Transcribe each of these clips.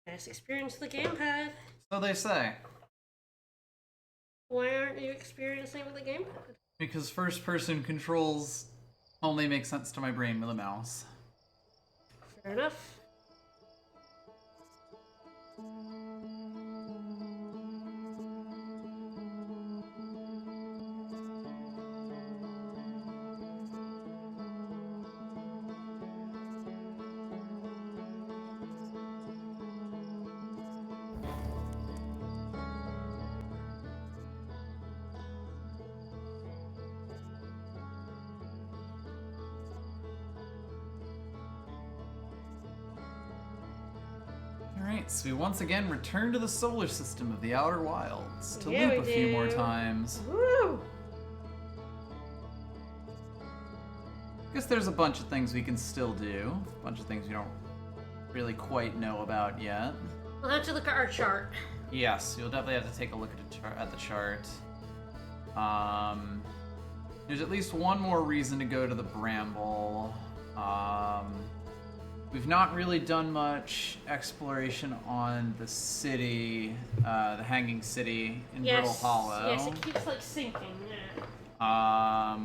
Best experience the gamepad. So they say. Why aren't you experiencing with the gamepad? Because first-person controls only make sense to my brain with a mouse. Fair enough. Alright, so we once again return to the solar system of the Outer Wilds to Yeah, loop a we few more do. times. Woo! I guess there's a bunch of things we can still do. A bunch of things we don't really quite know about yet. We'll have to look at our chart. Yes, you'll definitely have to take a look at the chart. There's at least one more reason to go to the Bramble. We've not really done much exploration on the city, the Hanging City in Brittle Hollow. Yes, it keeps like sinking. Yeah.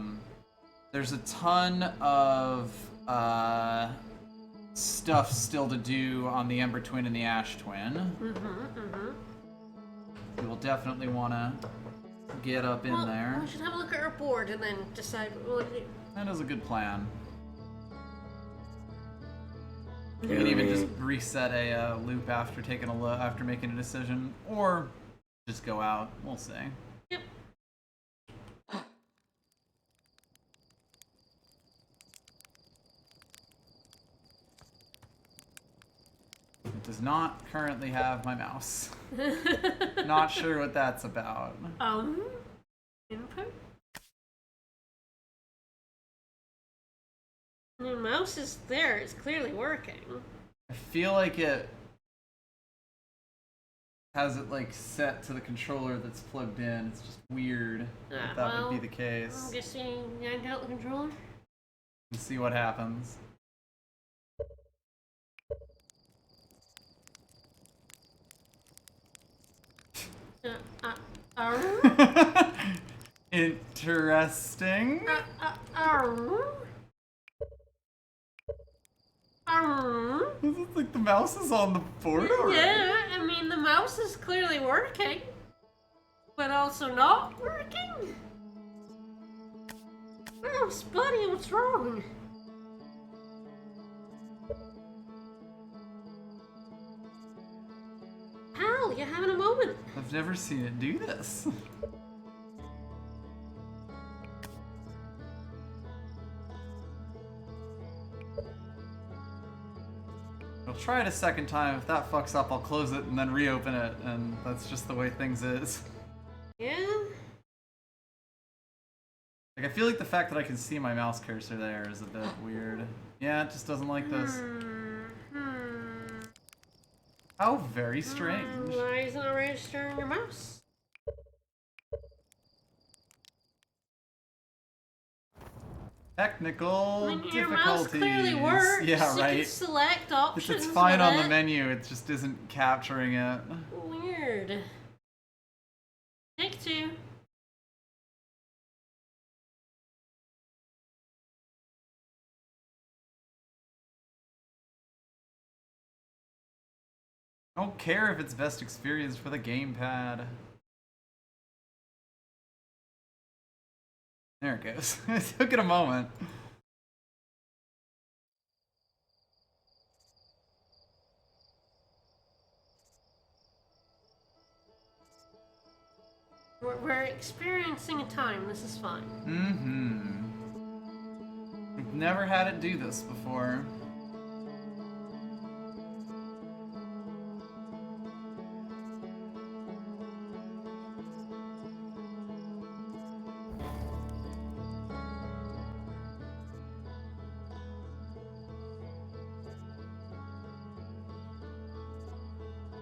There's a ton of stuff still to do on the Ember Twin and the Ash Twin. We will definitely want to get up in there. We should have a look at our board and then decide what we'll do. That is a good plan. You can even just reset a loop after taking a look, after making a decision, or just go out. We'll see. Yep. It does not currently have my mouse. Not sure what that's about. Input? The mouse is there, it's clearly working. I feel like it has it like set to the controller that's plugged in. It's just weird that that would be the case. I'm guessing yank out the controller. Let's see what happens. Interesting. This is like the mouse is on the board already. Yeah, I mean the mouse is clearly working, but also not working. Oh, Spuddy, what's wrong? Pal, you having a moment? I've never seen it do this. I'll try it a second time. If that fucks up, I'll close it and then reopen it, and that's just the way things is. Yeah? Like, I feel like the fact that I can see my mouse cursor there is a bit weird. Yeah, it just doesn't like this. How very strange. Why isn't it registering your mouse? Technical Your difficulties. mouse clearly works. Yeah, You right. can select options. It's fine with on it. the menu, it just isn't capturing it. Weird. Take two. I don't care if it's best experience for the gamepad. There it goes. It took it a moment. We're experiencing a time. This is fine. We've never had it do this before.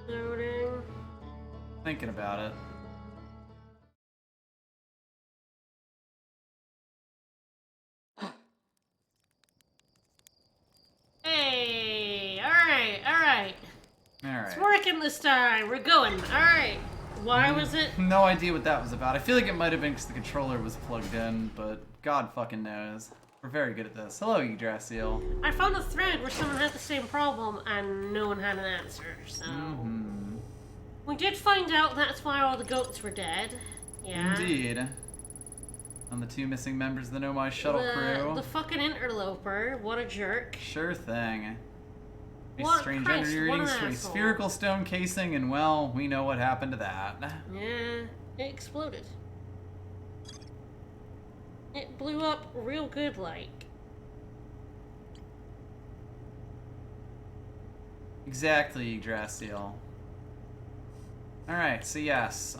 Loading. Thinking about it. Hey, alright. Alright. It's working this time. We're going. Alright. Why was it? No idea what that was about. I feel like it might have been because the controller was plugged in, but God fucking knows. We're very good at this. Hello, Yggdrasil. I found a thread where someone had the same problem and no one had an answer, so... We did find out that's why all the goats were dead. Yeah. Indeed. And the 2 missing members of the Nomai shuttle crew. The fucking interloper. What a jerk. Sure thing. A What strange Christ, energy what readings an to a asshole. spherical stone casing, and well, we know what happened to that. Yeah, it exploded. It blew up real good, like. Exactly, Yggdrasil. Alright, so yes,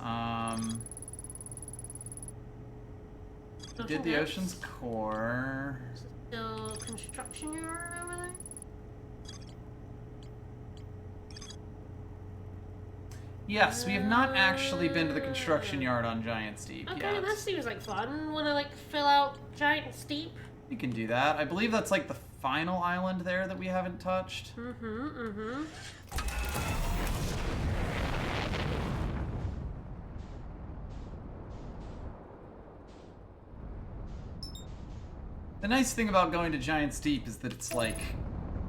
we did the ocean's core. Is it still construction yard over there? Yes, we have not actually been to the construction yard on Giant Steep Okay, yet. that seems like fun. Wanna like fill out Giant Steep? We can do that. I believe that's like the final island there that we haven't touched. The nice thing about going to Giant Steep is that it's like,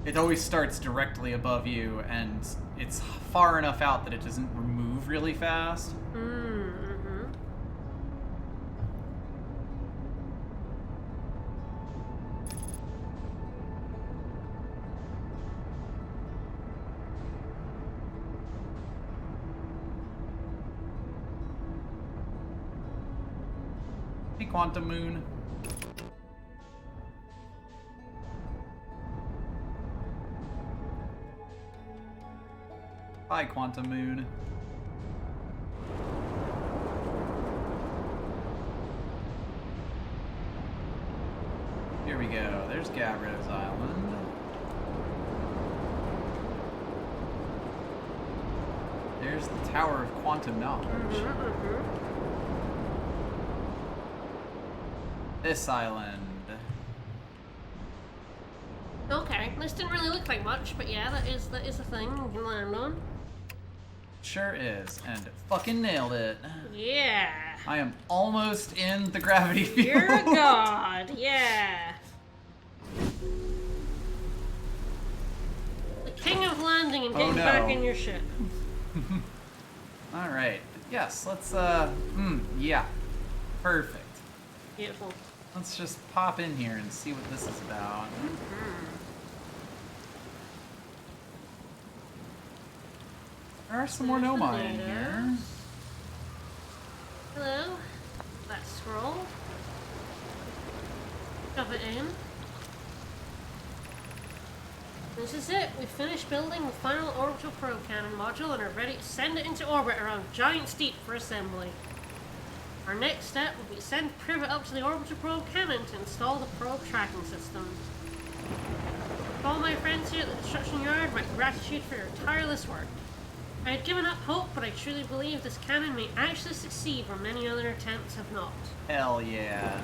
it always starts directly above you, and it's far enough out that it doesn't remove really fast. Hey, Quantum Moon. Bye, Quantum Moon. Here we go. There's Gavro's Island. There's the Tower of Quantum Knowledge. This island. Okay, this didn't really look like much, but yeah, that is a thing you can land on. Sure is, and fucking nailed it. Yeah. I am almost in the gravity field. You're a god, yeah. The king of landing and getting back in your ship. Alright, yes, let's, yeah. Perfect. Beautiful. Let's just pop in here and see what this is about. There are some more Nomai in here. Hello. That scroll. Shove it in. This is it. We finished building the final orbital probe cannon module and are ready to send it into orbit around Giant Steep for assembly. Our next step will be to send Privet up to the orbital probe cannon to install the probe tracking system. To all my friends here at the construction yard, my gratitude for your tireless work. I had given up hope, but I truly believe this cannon may actually succeed where many other attempts have not. Hell yeah.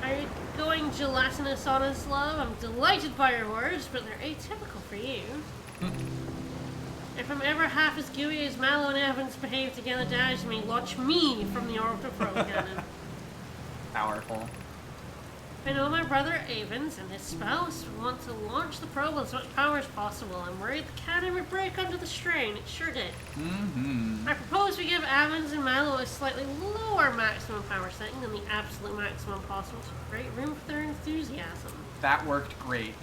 Are you going gelatinous on us, love? I'm delighted by your words, but they're atypical for you. If I'm ever half as gooey as Mallow and Evans behave together, Dad, you may launch me from the orbital probe cannon. Powerful. I know my brother Evans and his spouse want to launch the probe with as much power as possible. I'm worried the cannon would break under the strain. It sure did. I propose we give Evans and Mallow a slightly lower maximum power setting than the absolute maximum possible to create room for their enthusiasm. That worked great.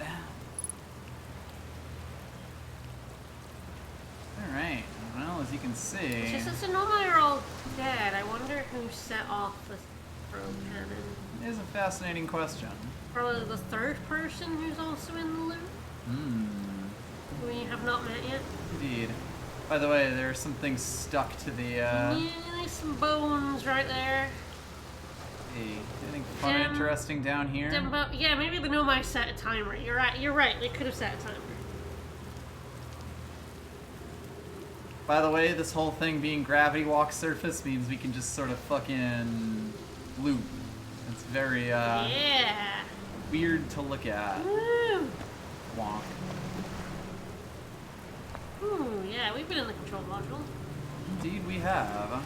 Alright, well, as you can see... It's just that Sonoma are all dead. I wonder who set off the probe cannon. It is a fascinating question. Probably the third person who's also in the loop. Who we have not met yet. Indeed. By the way, there are some things stuck to the, Yeah, there's some bones right there. Hey, anything fun and interesting down here? Yeah, maybe the Nomai set a timer. You're right. They could have set a timer. By the way, this whole thing being gravity walk surface means we can just sort of fucking loop. It's very, yeah. weird to look at. Woo. Wonk. Ooh, yeah, we've been in the control module. Indeed we have.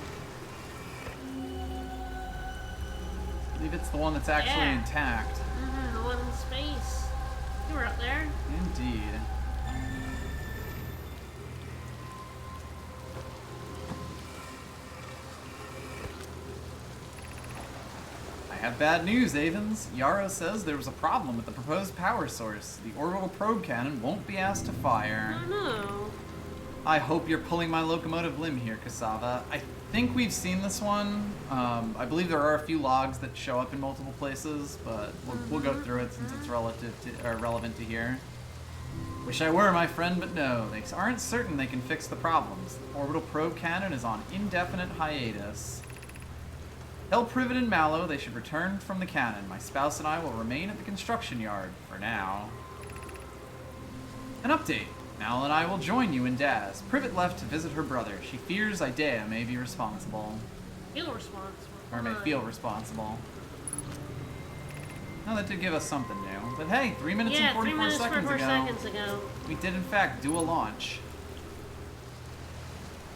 I believe it's the one that's actually intact. Mm-hmm, the one in space. You were up there. Indeed. I have bad news, Avens. Yara says there was a problem with the proposed power source. The orbital probe cannon won't be asked to fire. Oh no. I hope you're pulling my locomotive limb here, Cassava. I think we've seen this one. I believe there are a few logs that show up in multiple places, but we'll go through it since it's relevant to here. Wish I were, my friend, but no. They aren't certain they can fix the problems. The orbital probe cannon is on indefinite hiatus. Tell Privet and Mallow they should return from the cannon. My spouse and I will remain at the construction yard for now. An update. Mal and I will join you in Daz. Privet left to visit her brother. She fears Idea may be responsible. Feel responsible. Or may feel responsible. Now that did give us something new. But hey, 3 minutes and 44 seconds ago. We did in fact do a launch.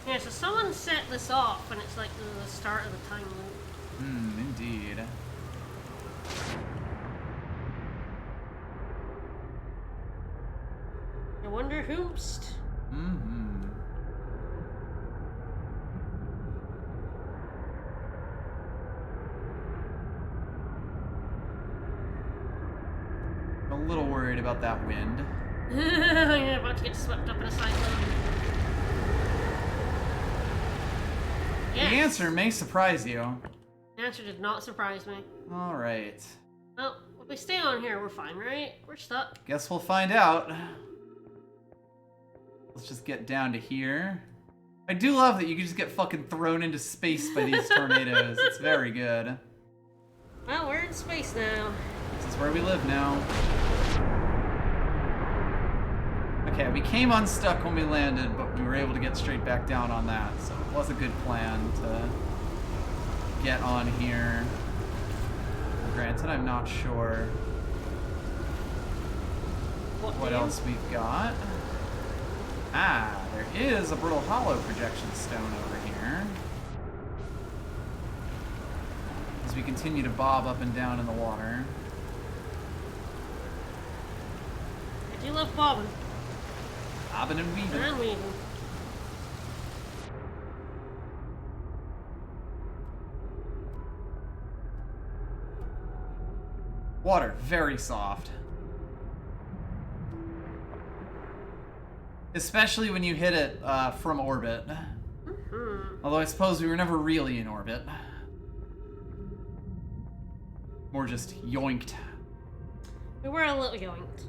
Yeah, so someone set this off and it's like the start of the time loop. Indeed. I wonder whomst. A little worried about that wind. You're about to get swept up in a cyclone. Yes. The answer may surprise you. The answer did not surprise me. Alright. Well, if we stay on here, we're fine, right? We're stuck. Guess we'll find out. Let's just get down to here. I do love that you can just get fucking thrown into space by these tornadoes. It's very good. Well, we're in space now. This is where we live now. Okay, we came unstuck when we landed, but we were able to get straight back down on that, so it was a good plan to get on here. Granted, I'm not sure what else we've got. Ah, there is a brittle hollow projection stone over here. As we continue to bob up and down in the water. I do love bobbing. Bobbing and weaving. And weaving. Water, very soft. Especially when you hit it from orbit. Although I suppose we were never really in orbit. More just yoinked. We were a little yoinked.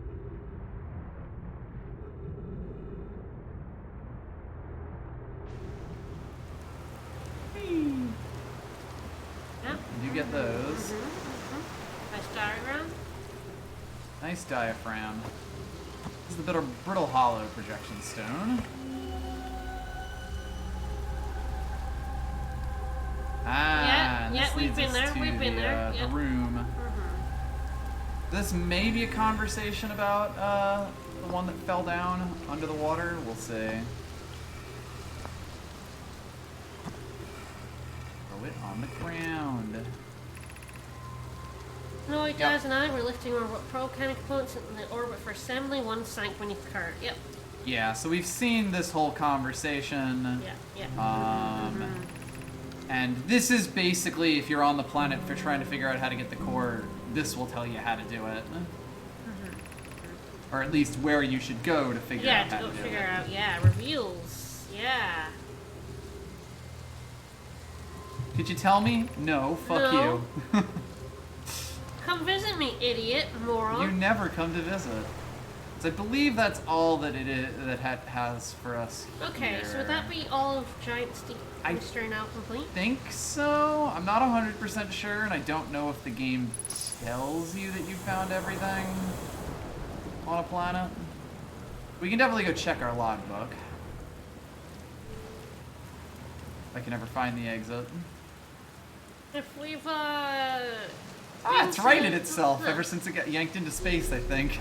Yep. You get those. Nice diagram. Nice diaphragm. This is the brittle hollow projection stone. Ah, yeah, we've been there. We've been there. The room. This may be a conversation about the one that fell down under the water. We'll see. Throw it on the ground. No, Daz and I were lifting our probe cannon components in the orbit for assembly. One sank beneath the cart. Yep. Yeah, so we've seen this whole conversation. Yeah. And this is basically, if you're on the planet, if you're trying to figure out how to get the core, this will tell you how to do it. Or at least where you should go to figure out how to do it. Yeah, to go figure out, reveals. Yeah. Could you tell me? No, fuck No. you. Come visit me, idiot, moron. You never come to visit. So I believe that's all that it is that has for us. Okay, here. so would that be all of Giant Steep Mystery now complete? I think so. I'm not 100% sure, and I don't know if the game tells you that you found everything on a planet. We can definitely go check our logbook. If I can ever find the exit. If we've, it's righted itself ever since it got yanked into space, I think.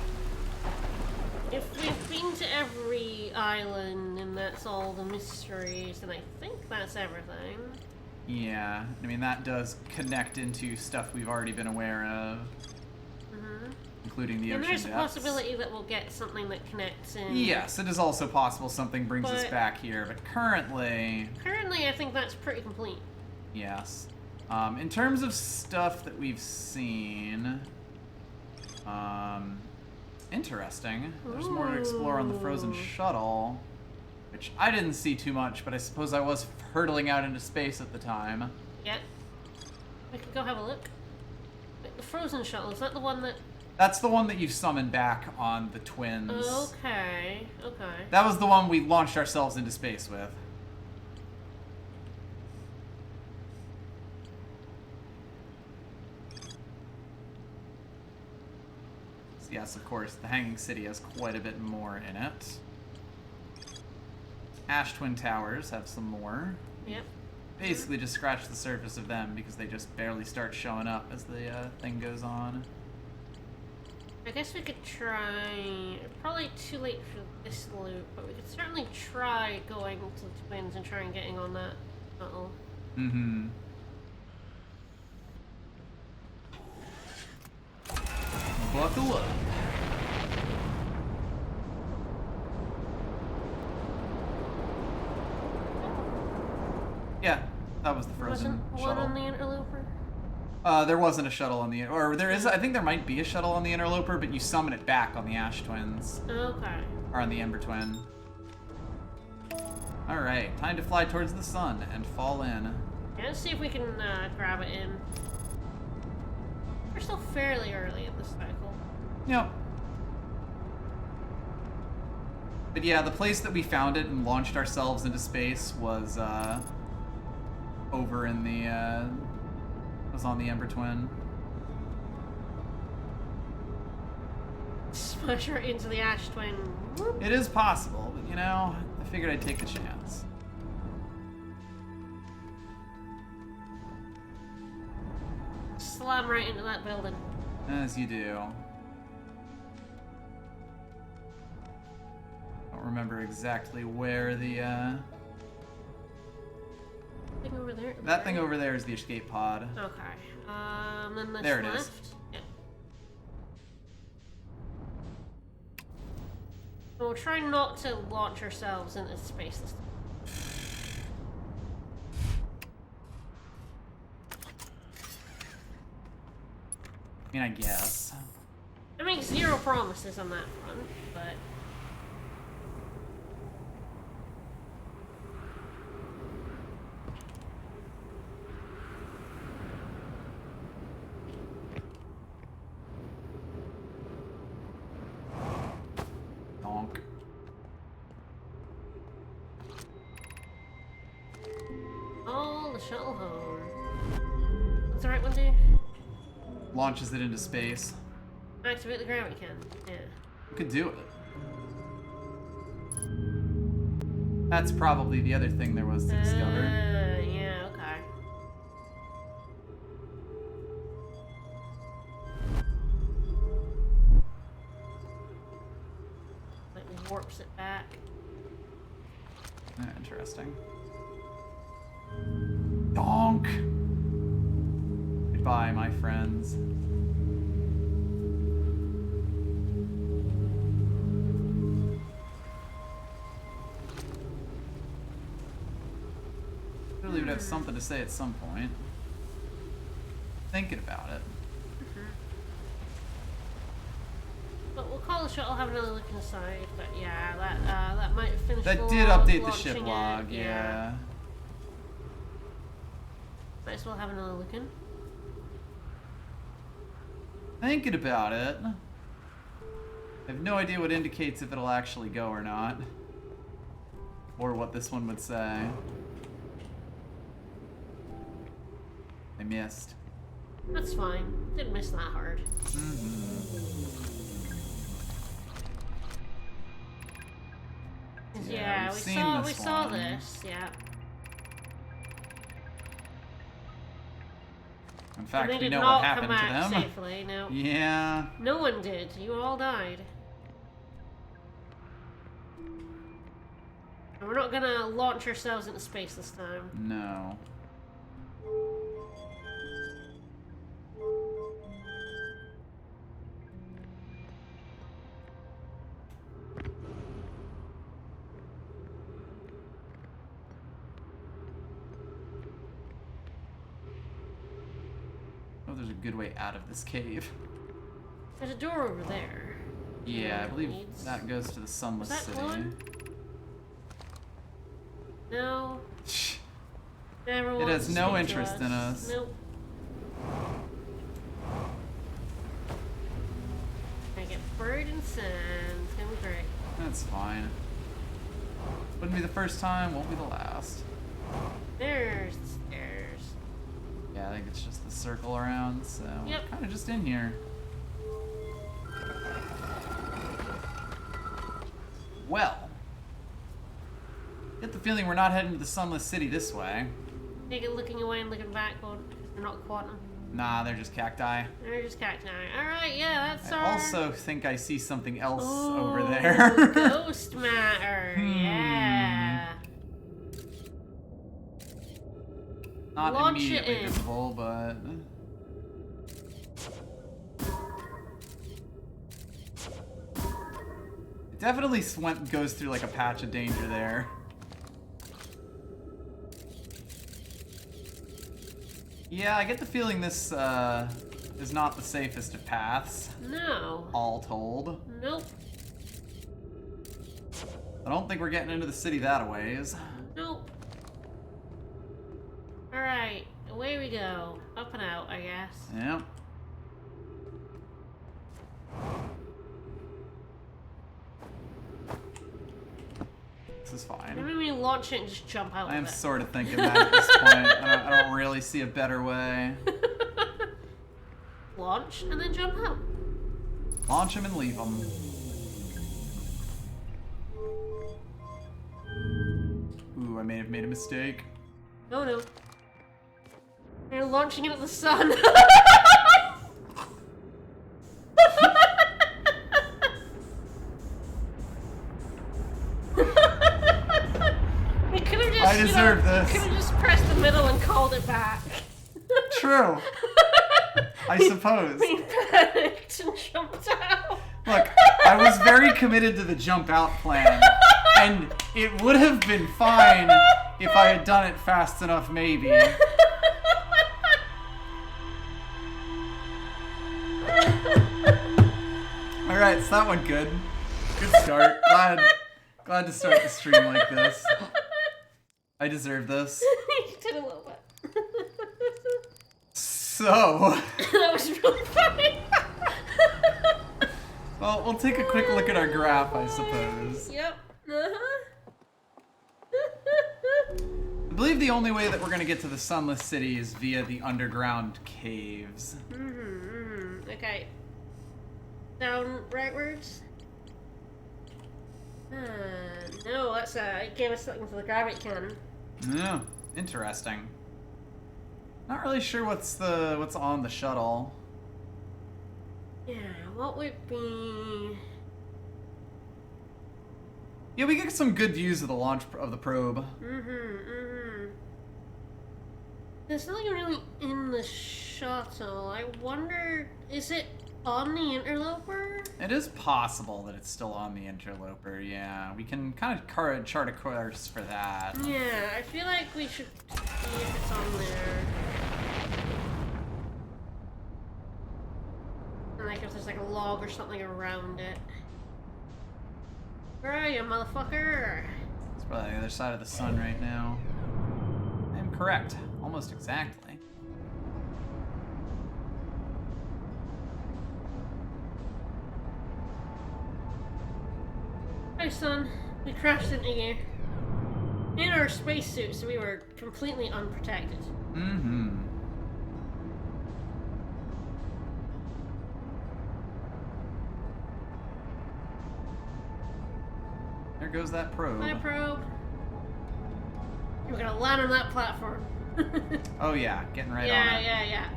If we've been been to every island, and that's all the mysteries, and I think that's everything. Yeah, I mean, that does connect into stuff we've already been aware of. Including the and ocean there's depths. a possibility that we'll get something that connects in. Yes, it is also possible something brings us But- back here, but currently... Currently, I think that's pretty complete. Yes. In terms of stuff that we've seen... interesting. There's more to explore on the frozen Ooh. shuttle, which I didn't see too much, but I suppose I was hurtling out into space at the time. Yep. We could go have a look. Wait, the frozen shuttle, is that the one that... That's the one that you summoned back on the twins. Okay, okay. That was the one we launched ourselves into space with. So yes, of course, the Hanging City has quite a bit more in it. Ash Twin Towers have some more. Yep. Basically just scratch the surface of them because they just barely start showing up as the thing goes on. I guess we could try... Probably too late for this loop, but we could certainly try going to the twins and trying getting on that shuttle. Mm-hmm. Buckle up. Yeah, that was the frozen Wasn't one shuttle. on the interloper? There wasn't a shuttle on the... Or there is... I think there might be a shuttle on the interloper, but you summon it back on the Ash Twins. Okay. Or on the Ember Twin. Alright, time to fly towards the sun and fall in. Yeah, let's see if we can grab it in. We're still fairly early in this cycle. Yep. But yeah, the place that we found it and launched ourselves into space was, over in the, was on the Ember Twin. Smash right into the Ash Twin. Whoop. It is possible, but you know, I figured I'd take the chance. Slam right into that building. As you do. Don't remember exactly where the, Thing over there. that thing over there is the escape pod. Okay. Then this There it left. is. Yeah. We'll try not to launch ourselves into space this time. I mean, I guess. I make zero promises on that front, but... Donk. Oh, the shuttle home. What's the right one do? Launches it into space. Activate the gravity can. Yeah. We could do it. That's probably the other thing there was to discover. Yeah, okay. Like warps it back. Interesting. Donk! Goodbye, my friends. Really would have something to say at some point. Thinking about it. But we'll call the shuttle, have another look inside. But yeah, that might finish That the did log, update the launching ship it, log, yeah. Might as well have another look in. Thinking about it. I have no idea what indicates if it'll actually go or not. Or what this one would say. I missed. That's fine. Didn't miss that hard. Yeah, we've we seen saw this one. this. Yeah. In And fact, they we did know not what come happened to back them. safely. No. Yeah. No one did. You all died. And we're not gonna launch ourselves into space this time. No. Oh, there's a good way out of this cave. There's a door over there. Yeah, I believe that goes to the Sunless Is that City. one? No. Never It wants has to no speak to interest in us. Nope. I get buried in sand. It's gonna be great. That's fine. Wouldn't be the first time, won't be the last. There's the stairs. Yeah, I think it's just the circle around, so Yep. we're kind of just in here. Well, get the feeling we're not heading to the Sunless City this way. Take it looking away and looking back, going, they're not quantum. Nah, they're just cacti. They're just cacti. Alright, yeah, that's I our... also think I see something else Ooh, over there. ghost matter. Yeah. Not Launch it immediately in. visible, but... It definitely goes through like a patch of danger there. Yeah, I get the feeling this is not the safest of paths, No. all told. Nope. I don't think we're getting into the city that a ways. Nope. Alright, away we go. Up and out, I guess. Yep. This is fine. Maybe we launch it and just jump out I am of it. sort of thinking that at this point. I don't really see a better way. Launch and then jump out. Launch him and leave him. Ooh, I may have made a mistake. Oh no. You're launching it at the sun. We could have just, I deserve this. Could have just pressed the middle and called it back. True. I suppose. We panicked and jumped out. Look, I was very committed to the jump out plan, and it would have been fine if I had done it fast enough, maybe. Alright, so that went good. Good start. Glad to start the stream like this. I deserve this. You did a little bit. So, That was really funny. well, we'll take a quick look at our graph, I suppose. Yep. Uh-huh. I believe the only way that we're going to get to the Sunless City is via the underground caves. Okay. Down rightwards. No, that's it gave us something for the gravity cannon. Yeah, interesting. Not really sure what's on the shuttle. Yeah, what would be? Yeah, we get some good views of the launch of the probe. There's nothing really in the shuttle. I wonder, is it on the interloper? It is possible that it's still on the interloper, yeah. We can kind of chart a course for that. Yeah, I feel like we should see if it's on there. And like if there's like a log or something around it. Where are you, motherfucker? It's probably the other side of the sun right now. I am correct, almost exactly. Hi, son. We crashed into you. In our spacesuits, so we were completely unprotected. Mm-hmm. There goes that probe. Hi, probe. We're gonna land on that platform. Oh yeah, getting right on Yeah, it. yeah.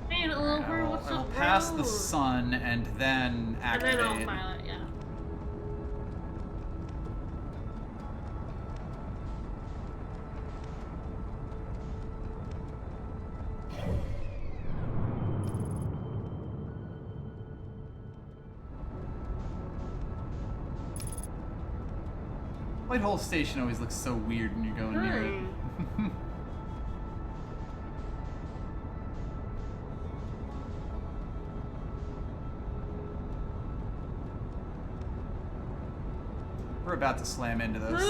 Hey, little Alright, bird, what's I'll up, pass bro? the sun and then And activate. then I'll pilot, yeah. Whitehall Station always looks so weird when you're going near it. We're about to slam into this.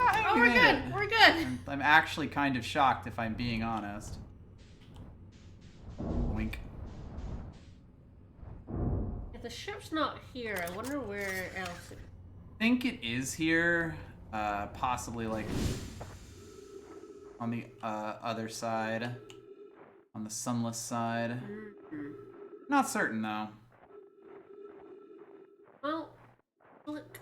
Oh, we're good. We're good. I'm actually kind of shocked, if I'm being honest. Wink. If the ship's not here, I wonder where else it is. I think it is here. Possibly like on the other side. On the sunless side. Not certain though. Well, look.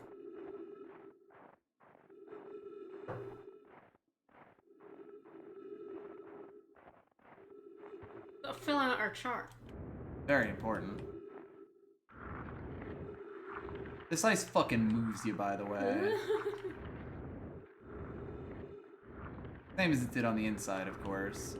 Gotta fill out our chart. Very important. This ice fucking moves you, by the way. Same as it did on the inside, of course.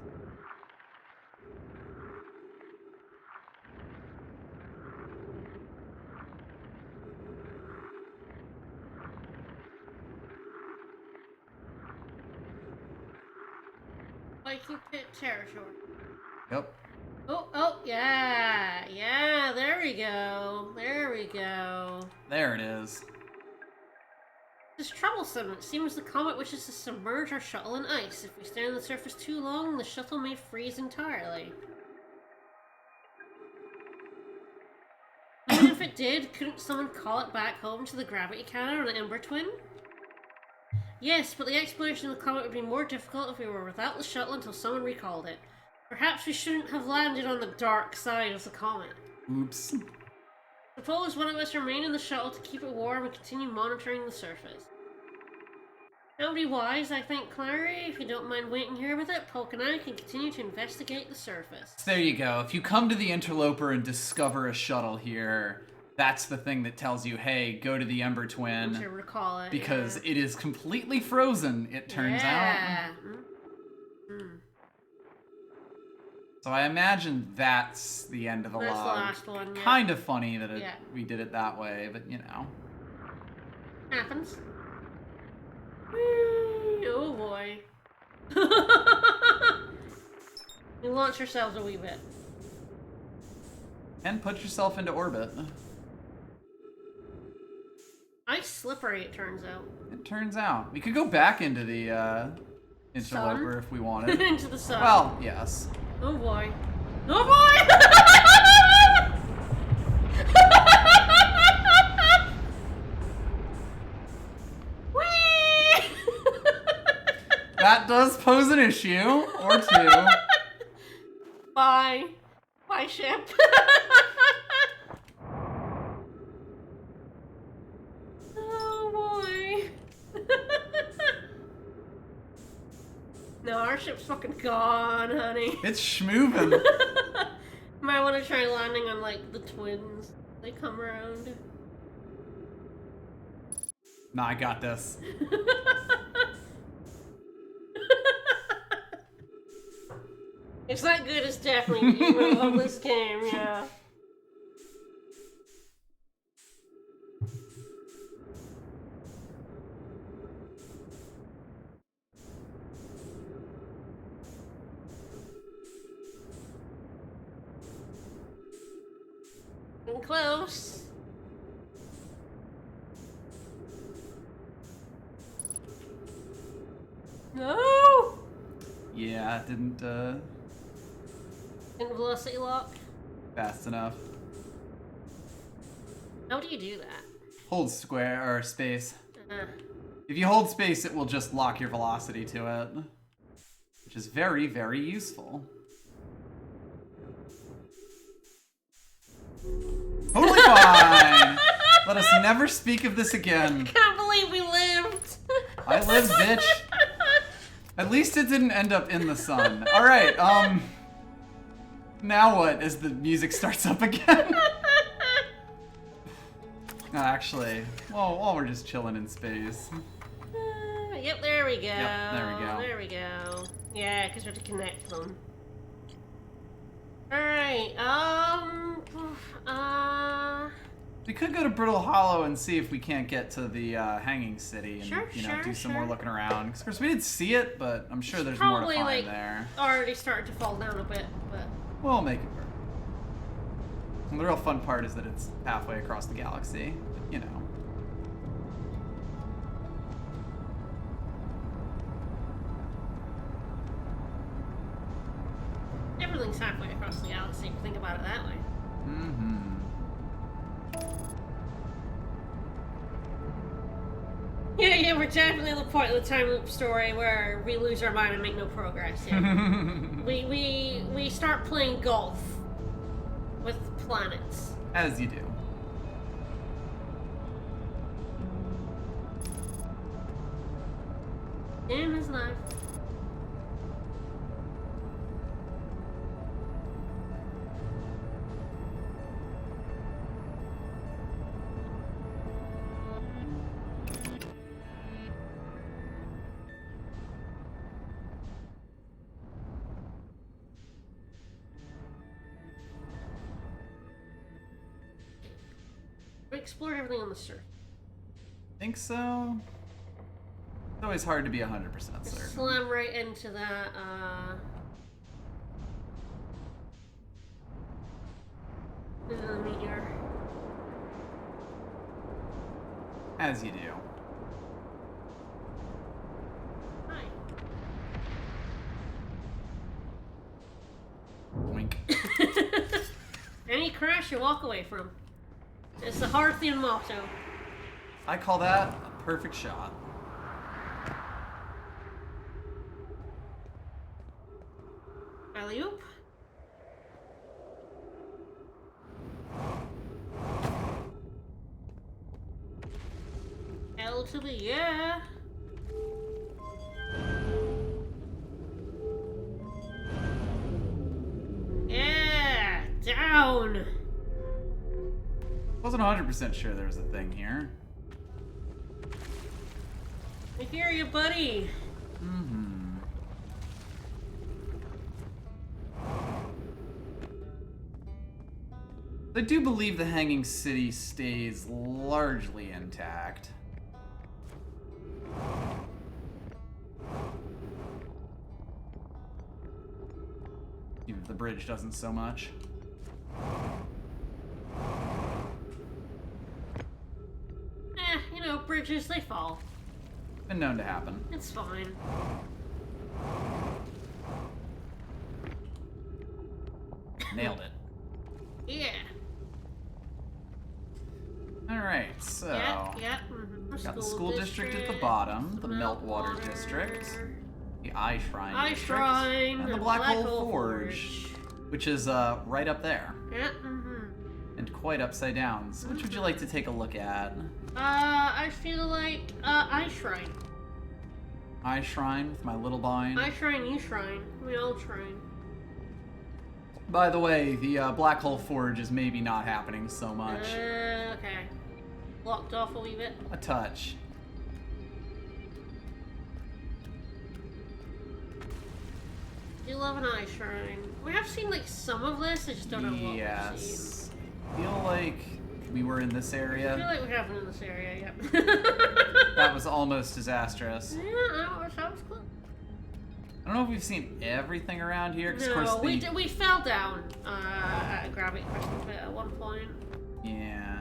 Viking pit territory. Yep. Oh, yeah. Yeah, there we go. There we go. There it is. It's troublesome. It seems the comet wishes to submerge our shuttle in ice. If we stay on the surface too long, the shuttle may freeze entirely. Even if it did, couldn't someone call it back home to the gravity cannon or the Ember Twin? Yes, but the exploration of the comet would be more difficult if we were without the shuttle until someone recalled it. Perhaps we shouldn't have landed on the dark side of the comet. Oops. Suppose one of us remain in the shuttle to keep it warm and continue monitoring the surface. That would be wise, I think, Clary. If you don't mind waiting here with it, Polk and I can continue to investigate the surface. There you go. If you come to the Interloper and discover a shuttle here, that's the thing that tells you, hey, go to the Ember Twin. To recall it. Because it is completely frozen, it turns out. So I imagine that's the end of the That's log. the last one, yeah. Kind of funny that we did it that way, but you know. Happens. Whee! Oh boy. You launch yourselves a wee bit. And put yourself into orbit. Ice slippery, it turns out. It turns out. We could go back into the Interloper if we wanted. Into the sun. Well, yes. Oh boy. Oh boy! Whee! That does pose an issue, or two. Bye. Bye, ship. Oh boy. No, our ship's fucking gone, honey. It's schmoovin'. Might want to try landing on, like, the twins. They come around. Nah, I got this. It's not good as definitely the emo of this game, yeah. Getting close. No! Yeah, it didn't, Didn't velocity lock. fast enough. How do you do that? Hold square, or space. If you hold space, it will just lock your velocity to it. Which is very, very useful. Totally fine! Let us never speak of this again. Can't believe we lived! I lived, bitch. At least it didn't end up in the sun. Alright, now what, as the music starts up again? Actually, well, while we're just chilling in space. Yep, there we go. Yep, there we go. There we go. Yeah, because we have to connect them. Alright, We could go to Brittle Hollow and see if we can't get to the Hanging City and Sure, do some more sure. looking around. 'Cause of course we didn't see it, but I'm sure there's more to Probably, find like, there. already starting to fall down a bit, but... We'll make it work. And the real fun part is that it's halfway across the galaxy. But, you know. Everything's halfway across the galaxy if you think about it that way. Mm-hmm. Yeah, we're definitely at the point of the time loop story where we lose our mind and make no progress. Yeah. we start playing golf with planets. As you do. In his life. We explored everything on the surface. Think so? It's always hard to be 100% certain. Slam right into that, into the meteor. As you do. Hi. Wink. Any crash you walk away from. It's the Hearthian motto. I call that a perfect shot. Alley-oop. L to the yeah. Yeah, down. Wasn't 100% sure there was a thing here. I hear you, buddy. Mm-hmm. I do believe the Hanging City stays largely intact. Even if the bridge doesn't so much. You know, bridges, they fall. Been known to happen. It's fine. Nailed it. Yeah. Alright, so... Yeah. Mm-hmm. Got the school district at the bottom, the Meltwater district, the Eye Shrine Eye district, Shrine, and the Black Hole Forge, which is right up there, Yeah, mm-hmm. and quite upside down. So which would you like to take a look at? I feel like, Eye Shrine. Eye Shrine with my little bind. Eye Shrine, you shrine. We all shrine. By the way, the Black Hole Forge is maybe not happening so much. Okay. Locked off a wee bit. A touch. You love an Eye Shrine. We have seen, like, some of this, I just don't know what we've seen. Yes. Feel like we were in this I area. feel like we haven't in this area yet. That was almost disastrous. Yeah, that was close. I don't know if we've seen everything around here, because No, of course we fell down at a gravity crystal pit at one point. Yeah.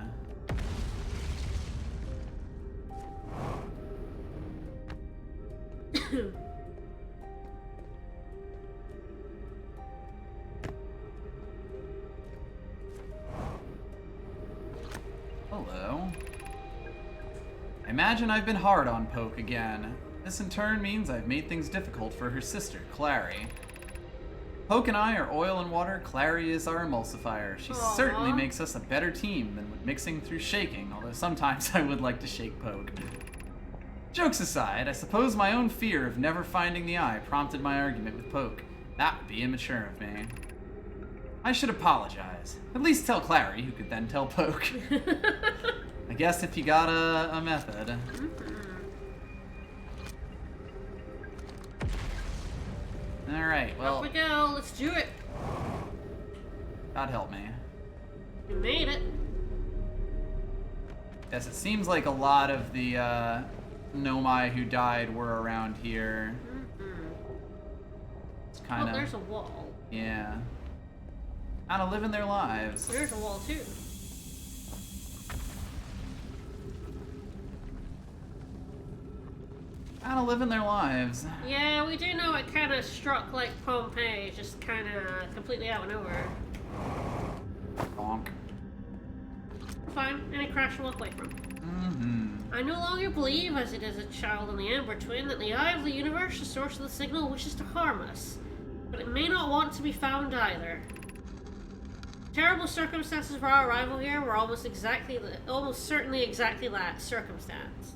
Hello. I imagine I've been hard on Poke again. This in turn means I've made things difficult for her sister, Clary. Poke and I are oil and water, Clary is our emulsifier. She Aww. certainly makes us a better team than with mixing through shaking, although sometimes I would like to shake Poke. Jokes aside, I suppose my own fear of never finding the eye prompted my argument with Poke. That would be immature of me. I should apologize. At least tell Clary, who could then tell Poke. I guess if you got a method. Alright, well, Up we go, let's do it. God help me. We made it. Yes, it seems like a lot of the Nomai who died were around here. It's kind of. Oh, there's a wall. Yeah. Kind of living their lives. There's a wall too. Kind of living their lives. Yeah, we do know it kind of struck like Pompeii, just kind of completely out of nowhere. Bonk. Fine, and it crashed and walked away from. I no longer believe, as it is a child in the Ember Twin, that the eye of the universe, the source of the signal, wishes to harm us. But it may not want to be found either. Terrible circumstances for our arrival here were almost certainly exactly that circumstance.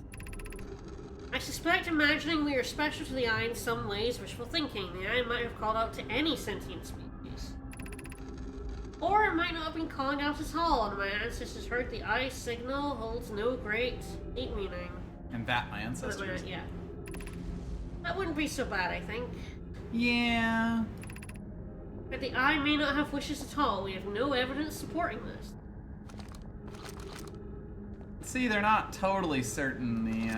I suspect imagining we are special to the Eye in some ways wishful thinking. The Eye might have called out to any sentient species. Or it might not have been calling out at all, and my ancestors heard the Eye signal holds no great deep meaning. And that my ancestors. Yeah. That wouldn't be so bad, I think. Yeah. But the Eye may not have wishes at all. We have no evidence supporting this. See, they're not totally certain the,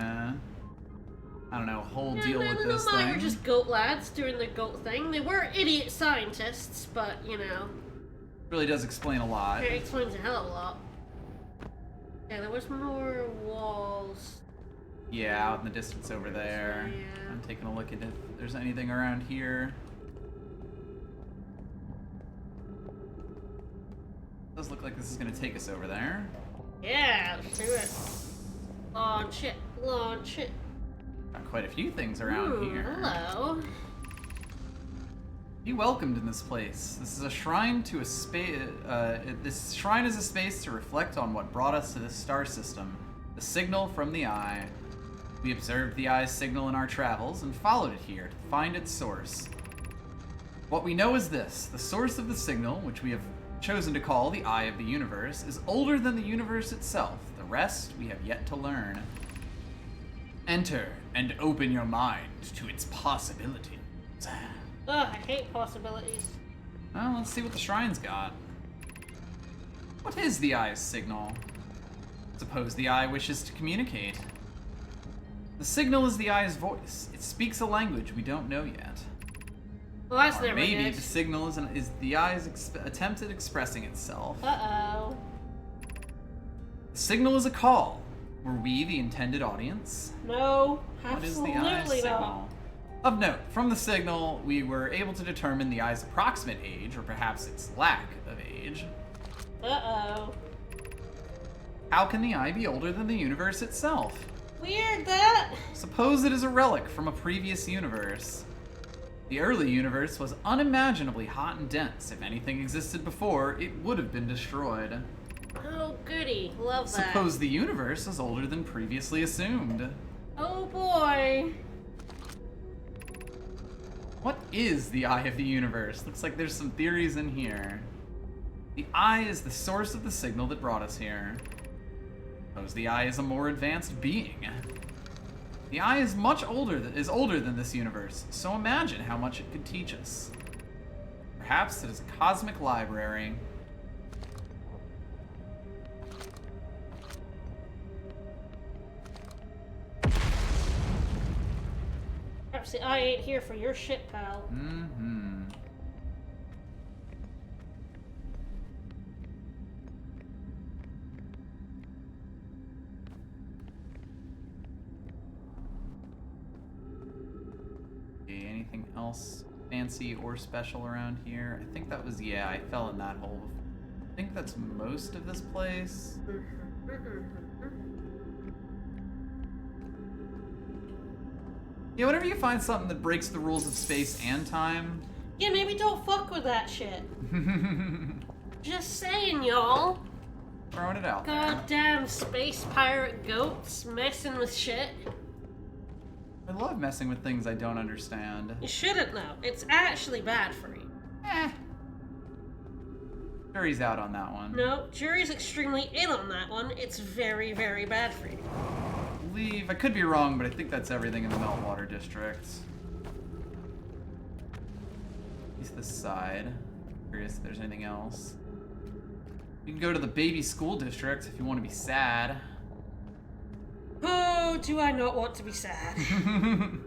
I don't know, whole deal with this the thing. Nomai are just goat lads doing their goat thing. They were idiot scientists, but, you know. Really does explain a lot. It explains a hell of a lot. Yeah, there was more walls. Yeah, out in the distance over there. Yeah. I'm taking a look at if there's anything around here. Does look like this is going to take us over there. Yeah, let's do it. Launch it. Launch it. Got quite a few things around here. Hello. Be welcomed in this place. This is a shrine to a space. This shrine is a space to reflect on what brought us to this star system. The signal from the Eye. We observed the Eye's signal in our travels and followed it here to find its source. What we know is this: the source of the signal, which we have chosen to call the Eye of the Universe, is older than the universe itself. The rest we have yet to learn. Enter and open your mind to its possibilities. Ugh, I hate possibilities. Well, let's see what the shrine's got. What is the Eye's signal? Suppose the Eye wishes to communicate. The signal is the Eye's voice. It speaks a language we don't know yet. Well, that's Or never maybe good. the signal is the Eye's attempt at expressing itself. Uh-oh. The signal is a call. Were we the intended audience? No, What is absolutely the Eye's not. signal? Of note, from the signal, we were able to determine the Eye's approximate age, or perhaps its lack of age. Uh-oh. How can the Eye be older than the universe itself? Weird, that. Suppose it is a relic from a previous universe. The early universe was unimaginably hot and dense. If anything existed before, it would have been destroyed. Oh, goody. Love that. Suppose the universe is older than previously assumed. Oh, boy. What is the Eye of the Universe? Looks like there's some theories in here. The Eye is the source of the signal that brought us here. Suppose the Eye is a more advanced being. The Eye is older than this universe, so imagine how much it could teach us. Perhaps it is a cosmic library. Perhaps the Eye ain't here for your shit, pal. Mm-hmm. Okay, anything else fancy or special around here? I think that was, yeah, I fell in that hole before. I think that's most of this place. Yeah, whenever you find something that breaks the rules of space and time. Yeah, maybe don't fuck with that shit. Just saying, y'all. Throwing it out there. Goddamn space pirate goats messing with shit. I love messing with things I don't understand. You shouldn't though. It's actually bad for you. Jury's out on that one. No, jury's extremely in on that one. It's very, very bad for you. I could be wrong, but I think that's everything in the Meltwater District. At least this side. Curious if there's anything else. You can go to the Baby School District if you want to be sad. Oh, do I not want to be sad? I'm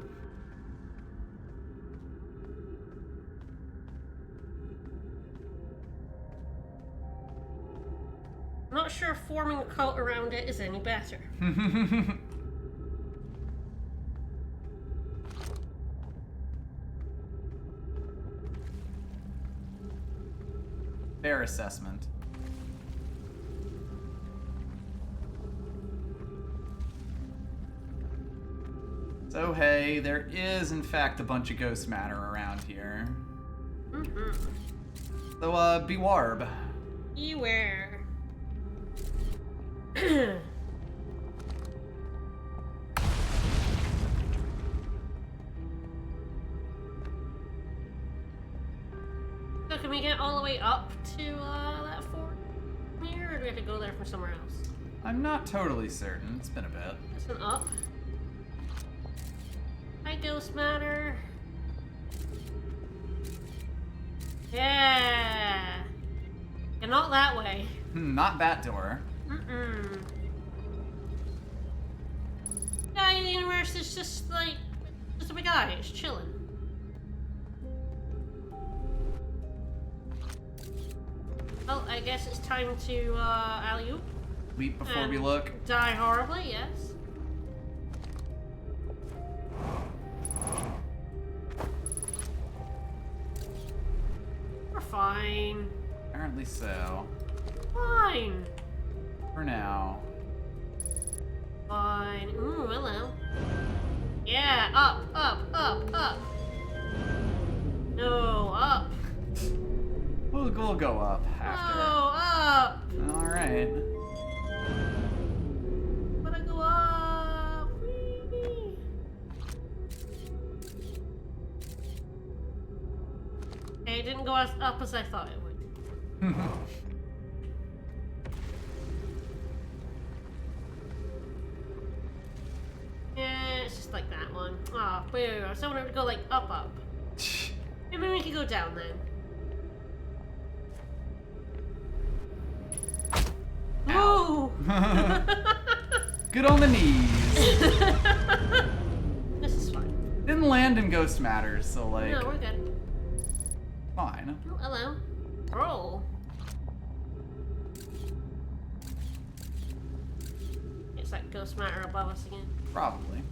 not sure forming a cult around it is any better. Fair assessment. So hey, there is in fact a bunch of ghost matter around here. So bewarb. Beware. So can we get all the way up to that fort from here, or do we have to go there from somewhere else? I'm not totally certain. It's been a bit. This one up. Hi, ghost matter. Yeah. And not that way. Not that door. Guy in the universe is just like, just a big guy. It's chilling. Well, I guess it's time to alley-oop. Leap before we look. Die horribly, yes. We're fine. Apparently so. Fine. For now. Fine. Ooh, hello. Yeah, up, up, up, up. No, up. We'll go up after. Oh, up. Alright. Wanna go up. Whee! Okay, it didn't go as up as I thought it would. Yeah, it's just like that one. Oh, wait. So I wanted to go like up, up. Maybe we could go down then. Ow. Good on the knees. This is fine. Didn't land in ghost matters, so like. No, we're good. Fine. Oh, hello. Roll. It's that ghost matter above us again. Probably.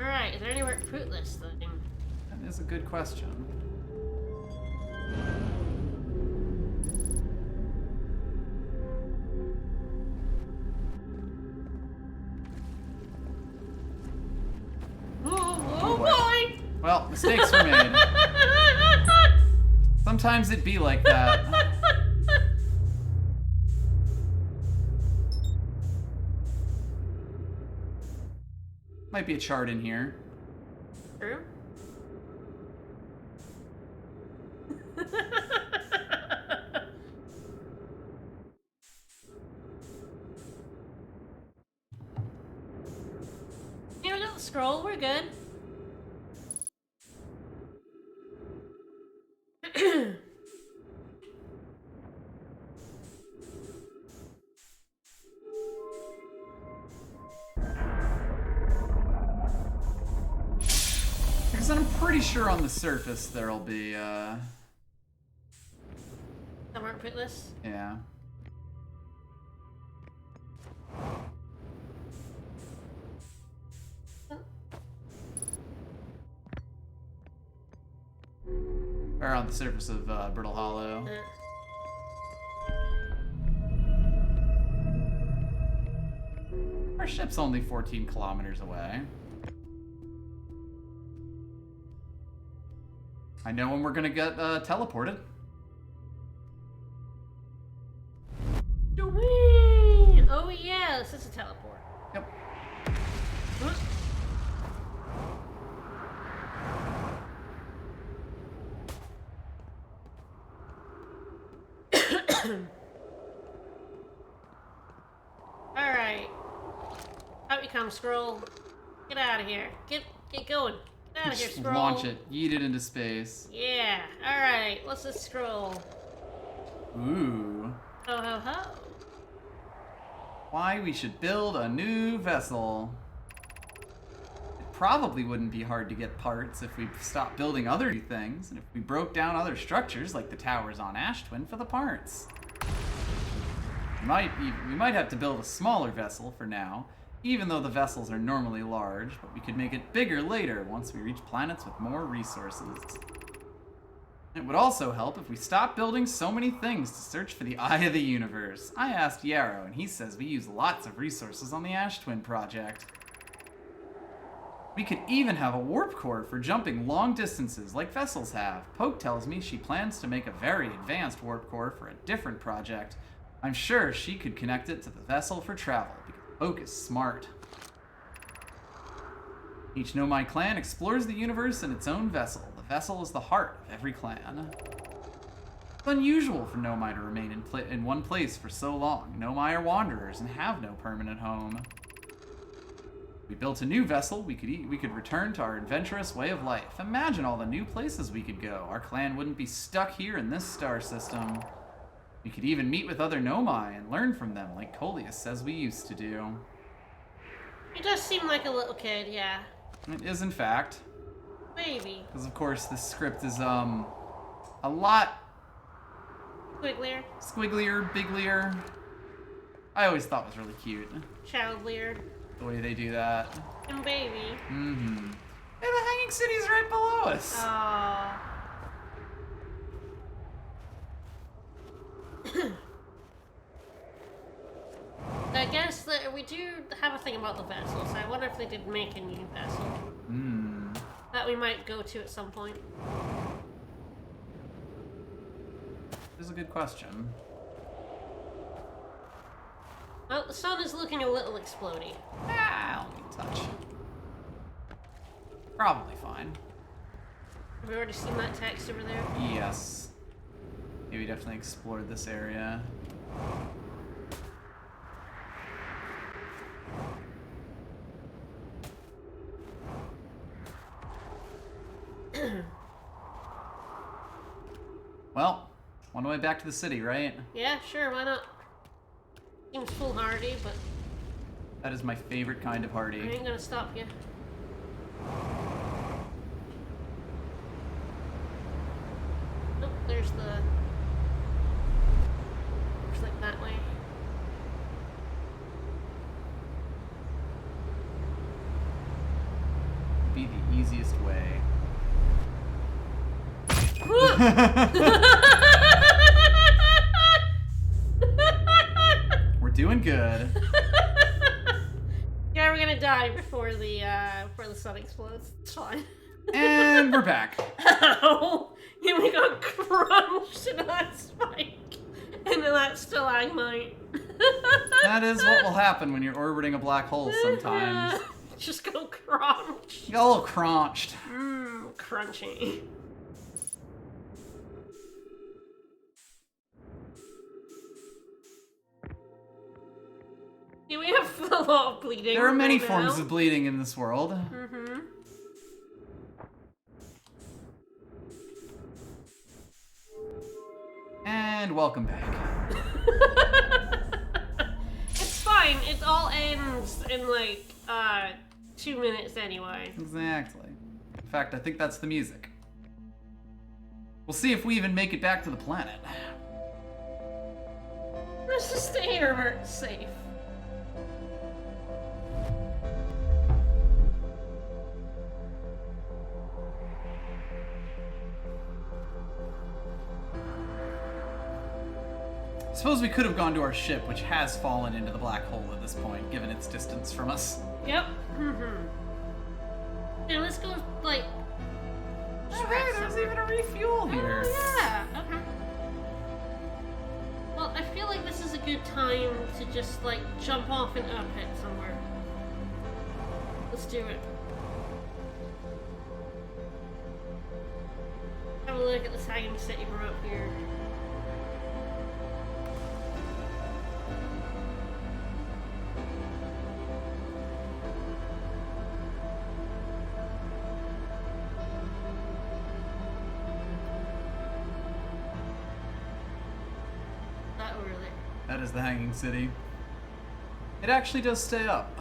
Alright, is there anywhere to put this thing? That is a good question. Oh boy! Well, mistakes were made. Sometimes it be like that. Might be a chart in here. True. Here we got the scroll, we're good. Because I'm pretty sure on the surface there'll be, Somewhere to put this. yeah. Or on the surface of Brittle Hollow. Our ship's only 14 kilometers away. I know when we're gonna get teleported. Whee! Oh yeah, this is a teleport. Yep. Alright. Out you come, scroll. Get out of here. Get going. Get out of here, Just scroll. launch it. Yeet it into space. Yeah. Alright, let's just scroll. Ooh. Ho ho ho. Why we should build a new vessel. It probably wouldn't be hard to get parts if we stopped building other new things, and if we broke down other structures like the towers on Ash Twin for the parts. We might have to build a smaller vessel for now, even though the vessels are normally large, but we could make it bigger later once we reach planets with more resources. It would also help if we stopped building so many things to search for the Eye of the Universe. I asked Yarrow, and he says we use lots of resources on the Ash Twin project. We could even have a warp core for jumping long distances like vessels have. Poke tells me she plans to make a very advanced warp core for a different project. I'm sure she could connect it to the vessel for travel, because Poke is smart. Each Nomai clan explores the universe in its own vessel. The vessel is the heart of every clan. It's unusual for Nomai to remain in one place for so long. Nomai are wanderers and have no permanent home. If we built a new vessel, we could return to our adventurous way of life. Imagine all the new places we could go. Our clan wouldn't be stuck here in this star system. We could even meet with other Nomai and learn from them, like Coleus says we used to do. He does seem like a little kid, yeah. It is, in fact. Maybe. Because, of course, this script is, a lot... Squigglier, biglier. I always thought was really cute. Childlier. The way they do that. And baby. Mm-hmm. Hey, the Hanging City's right below us. Aww. I guess that we do have a thing about the vessels. I wonder if they did make a new vessel. That we might go to at some point. This is a good question. Well, the sun is looking a little explodey. Ah, I'll need a touch. Probably fine. Have we already seen that text over there? Yes. Yeah, we definitely explored this area. Well, one way back to the city, right? Yeah, sure, why not? Seems foolhardy, but That is my favorite kind of I hardy. ain't gonna stop you. Oh, there's the... Looks like that way. Be the easiest way. We're doing good. Yeah, we're gonna die before the sun explodes. It's fine. And we're back. Ow! Yeah, we got crunched into that spike. Into that stalagmite. That is what will happen when you're orbiting a black hole sometimes. Just go crunch. You got a little crunched. Mmm, crunchy. Yeah, we have a lot of bleeding. There are many right forms now. of bleeding in this world. Mm-hmm. And welcome back. It's fine. It all ends in like 2 minutes anyway. Exactly. In fact, I think that's the music. We'll see if we even make it back to the planet. Let's just stay here where it's safe. Suppose we could have gone to our ship, which has fallen into the black hole at this point, given its distance from us. Yep. Mm-hmm. Yeah, let's go like. Oh, hey, there's even a refuel here. Oh, yeah. Okay. Well, I feel like this is a good time to just like jump off into a pit somewhere. Let's do it. Have a look at this hanging city from up here. That is the Hanging City. It actually does stay up.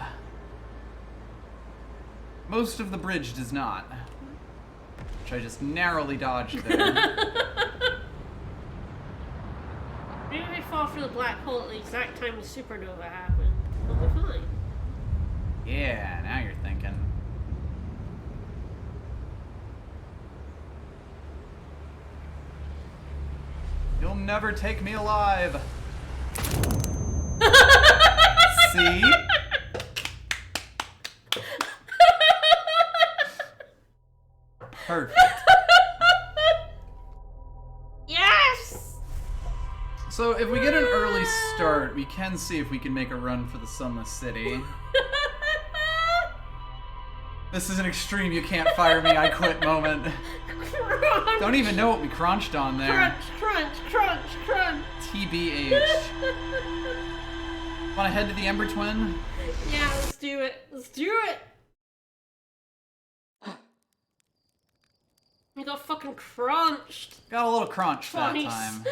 Most of the bridge does not. Which I just narrowly dodged there. Maybe if we fall through the black hole at the exact time the supernova happened, we'll be fine. Yeah, now you're thinking. You'll never take me alive. See? Perfect. Yes! So if we get an early start, we can see if we can make a run for the Sunless City. This is an extreme you can't fire me, I quit moment. Crunch. Don't even know what we crunched on there. Crunch, crunch, crunch, crunch. TBH. Wanna head to the Ember Twin? Yeah, let's do it. Let's do it. You got fucking crunched. Got a little crunch that Twice. time.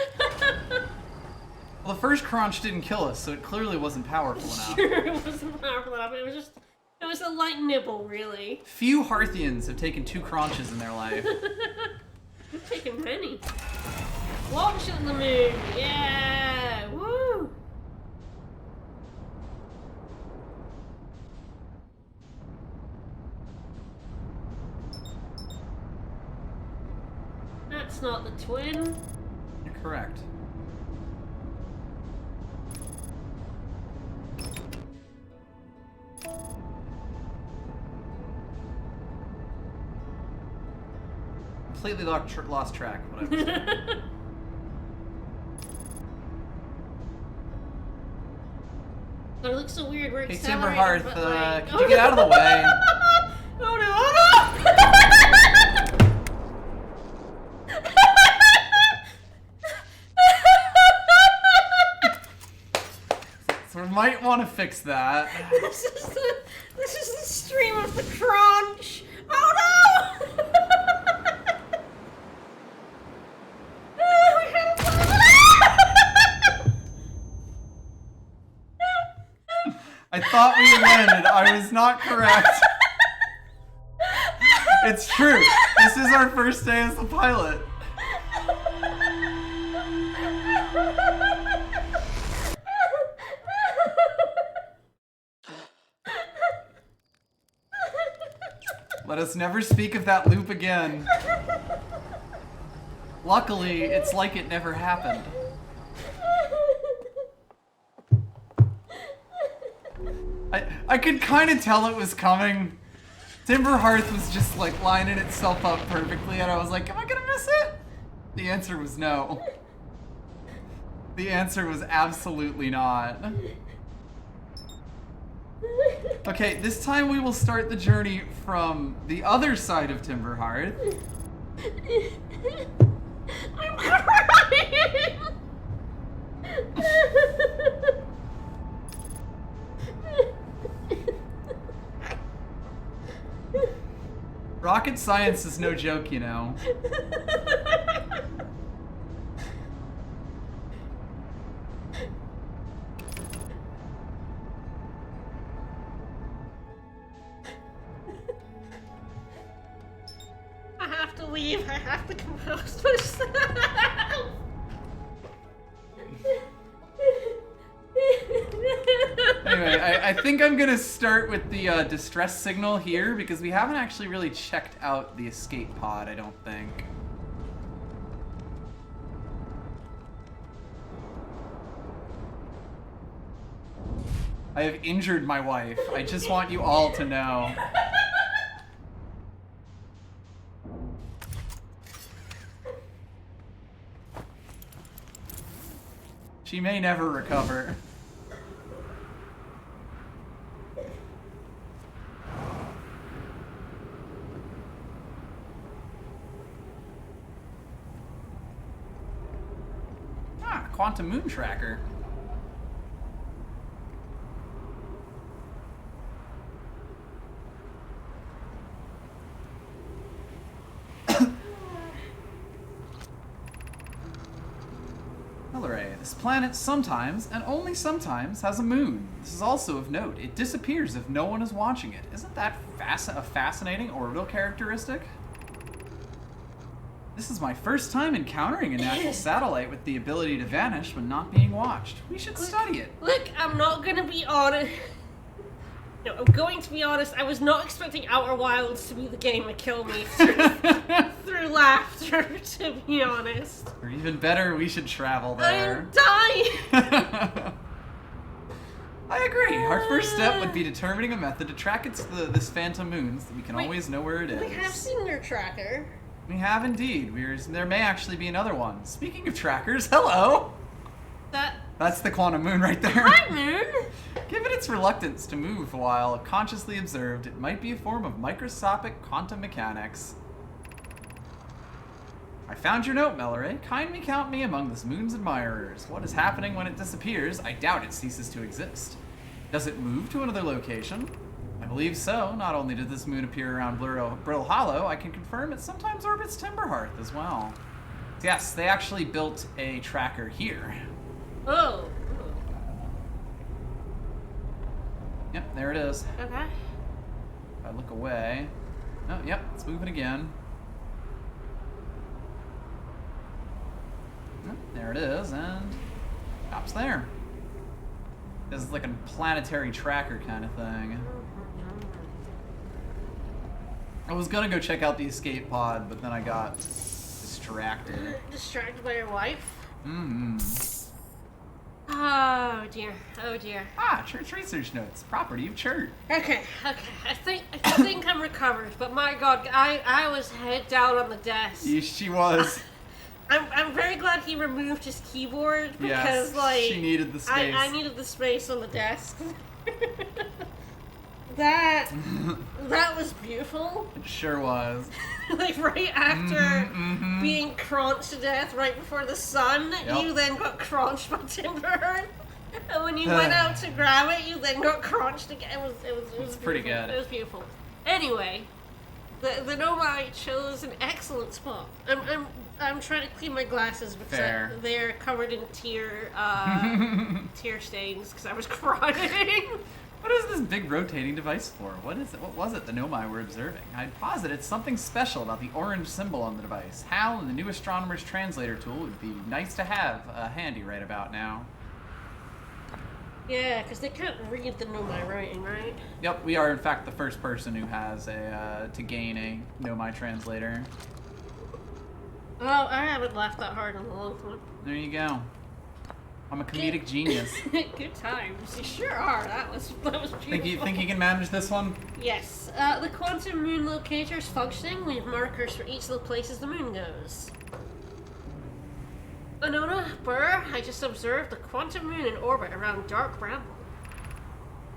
Well, the first crunch didn't kill us, so it clearly wasn't powerful enough. Sure, it wasn't powerful enough. It was a light nibble, really. Few Hearthians have taken 2 crunches in their life. I've taken many. Launch at the moon. Yeah. Woo. That's not the twin. You're correct. Completely lost track of what I was doing. But it looks so weird. We're Hey, accelerating, Timberhearth, but like... could you get out of the way? Oh no! Oh no! So we might want to fix that. This is the stream of the crunch. Oh no! We had a I thought we landed. I was not correct. It's true. This is our first day as the pilot. Let us never speak of that loop again. Luckily, it's like it never happened. I could kind of tell it was coming. Timberhearth was just like lining itself up perfectly, and I was like, am I gonna miss it? The answer was no. The answer was absolutely not. Okay, this time we will start the journey from the other side of Timberhearth. I'm crying! Rocket science is no joke, you know. I have to leave. I have to compose myself. Anyway, I think I'm gonna start with the distress signal here because we haven't actually really checked out the escape pod, I don't think. I have injured my wife. I just want you all to know. She may never recover. Ah, quantum moon tracker. Mallory, this planet sometimes, and only sometimes, has a moon. This is also of note. It disappears if no one is watching it. Isn't that a fascinating orbital characteristic? This is my first time encountering a natural satellite with the ability to vanish when not being watched. We should study it. Look, I'm not gonna be honest. No, I'm going to be honest. I was not expecting Outer Wilds to be the game that killed me through laughter, to be honest. Or even better, we should travel there. I'm dying! I agree. Our first step would be determining a method to track this phantom moon so that we can always know where it is. We have seen your tracker. We have indeed. There may actually be another one. Speaking of trackers, hello! That's the quantum moon right there. Hi, moon! Given its reluctance to move while consciously observed, it might be a form of microscopic quantum mechanics. I found your note, Mallory. Kindly count me among this moon's admirers. What is happening when it disappears? I doubt it ceases to exist. Does it move to another location? I believe so. Not only did this moon appear around Brittle Hollow, I can confirm it sometimes orbits Timberhearth as well. Yes, they actually built a tracker here. Oh. Yep, there it is. Okay. If I look away... Oh, yep, it's moving again. Yep, there it is, and... stops there. This is like a planetary tracker kind of thing. I was gonna go check out the escape pod, but then I got distracted. Distracted by your wife? Mm-hmm. Oh dear, oh dear. Ah, church research notes. Property of church. Okay. I think I'm recovered, but my God, I was head down on the desk. Yes, she was. I'm very glad he removed his keyboard because yes, like she needed the space. I needed the space on the desk. That was beautiful. It sure was. Like right after being crunched to death right before the sun, you then got crunched by Timberhearth. And when you went out to grab it, you then got crunched again. It was pretty good. It was beautiful. Anyway, the Nomai chose an excellent spot. I'm trying to clean my glasses because they're covered in tear stains because I was crying. What is this big rotating device for? What is it? What was it the Nomai were observing? I'd posit it's something special about the orange symbol on the device. Hal and the new astronomer's translator tool would be nice to have handy right about now. Yeah, because they can't read the Nomai writing, right? Yep, we are in fact the first person who has to gain a Nomai translator. Well, I haven't laughed that hard in a long time. There you go. I'm a comedic genius. Good times. You sure are. That was beautiful. Think you can manage this one? Yes. The quantum moon locator is functioning. We have markers for each of the places the moon goes. Anona, Burr, I just observed the quantum moon in orbit around Dark Bramble.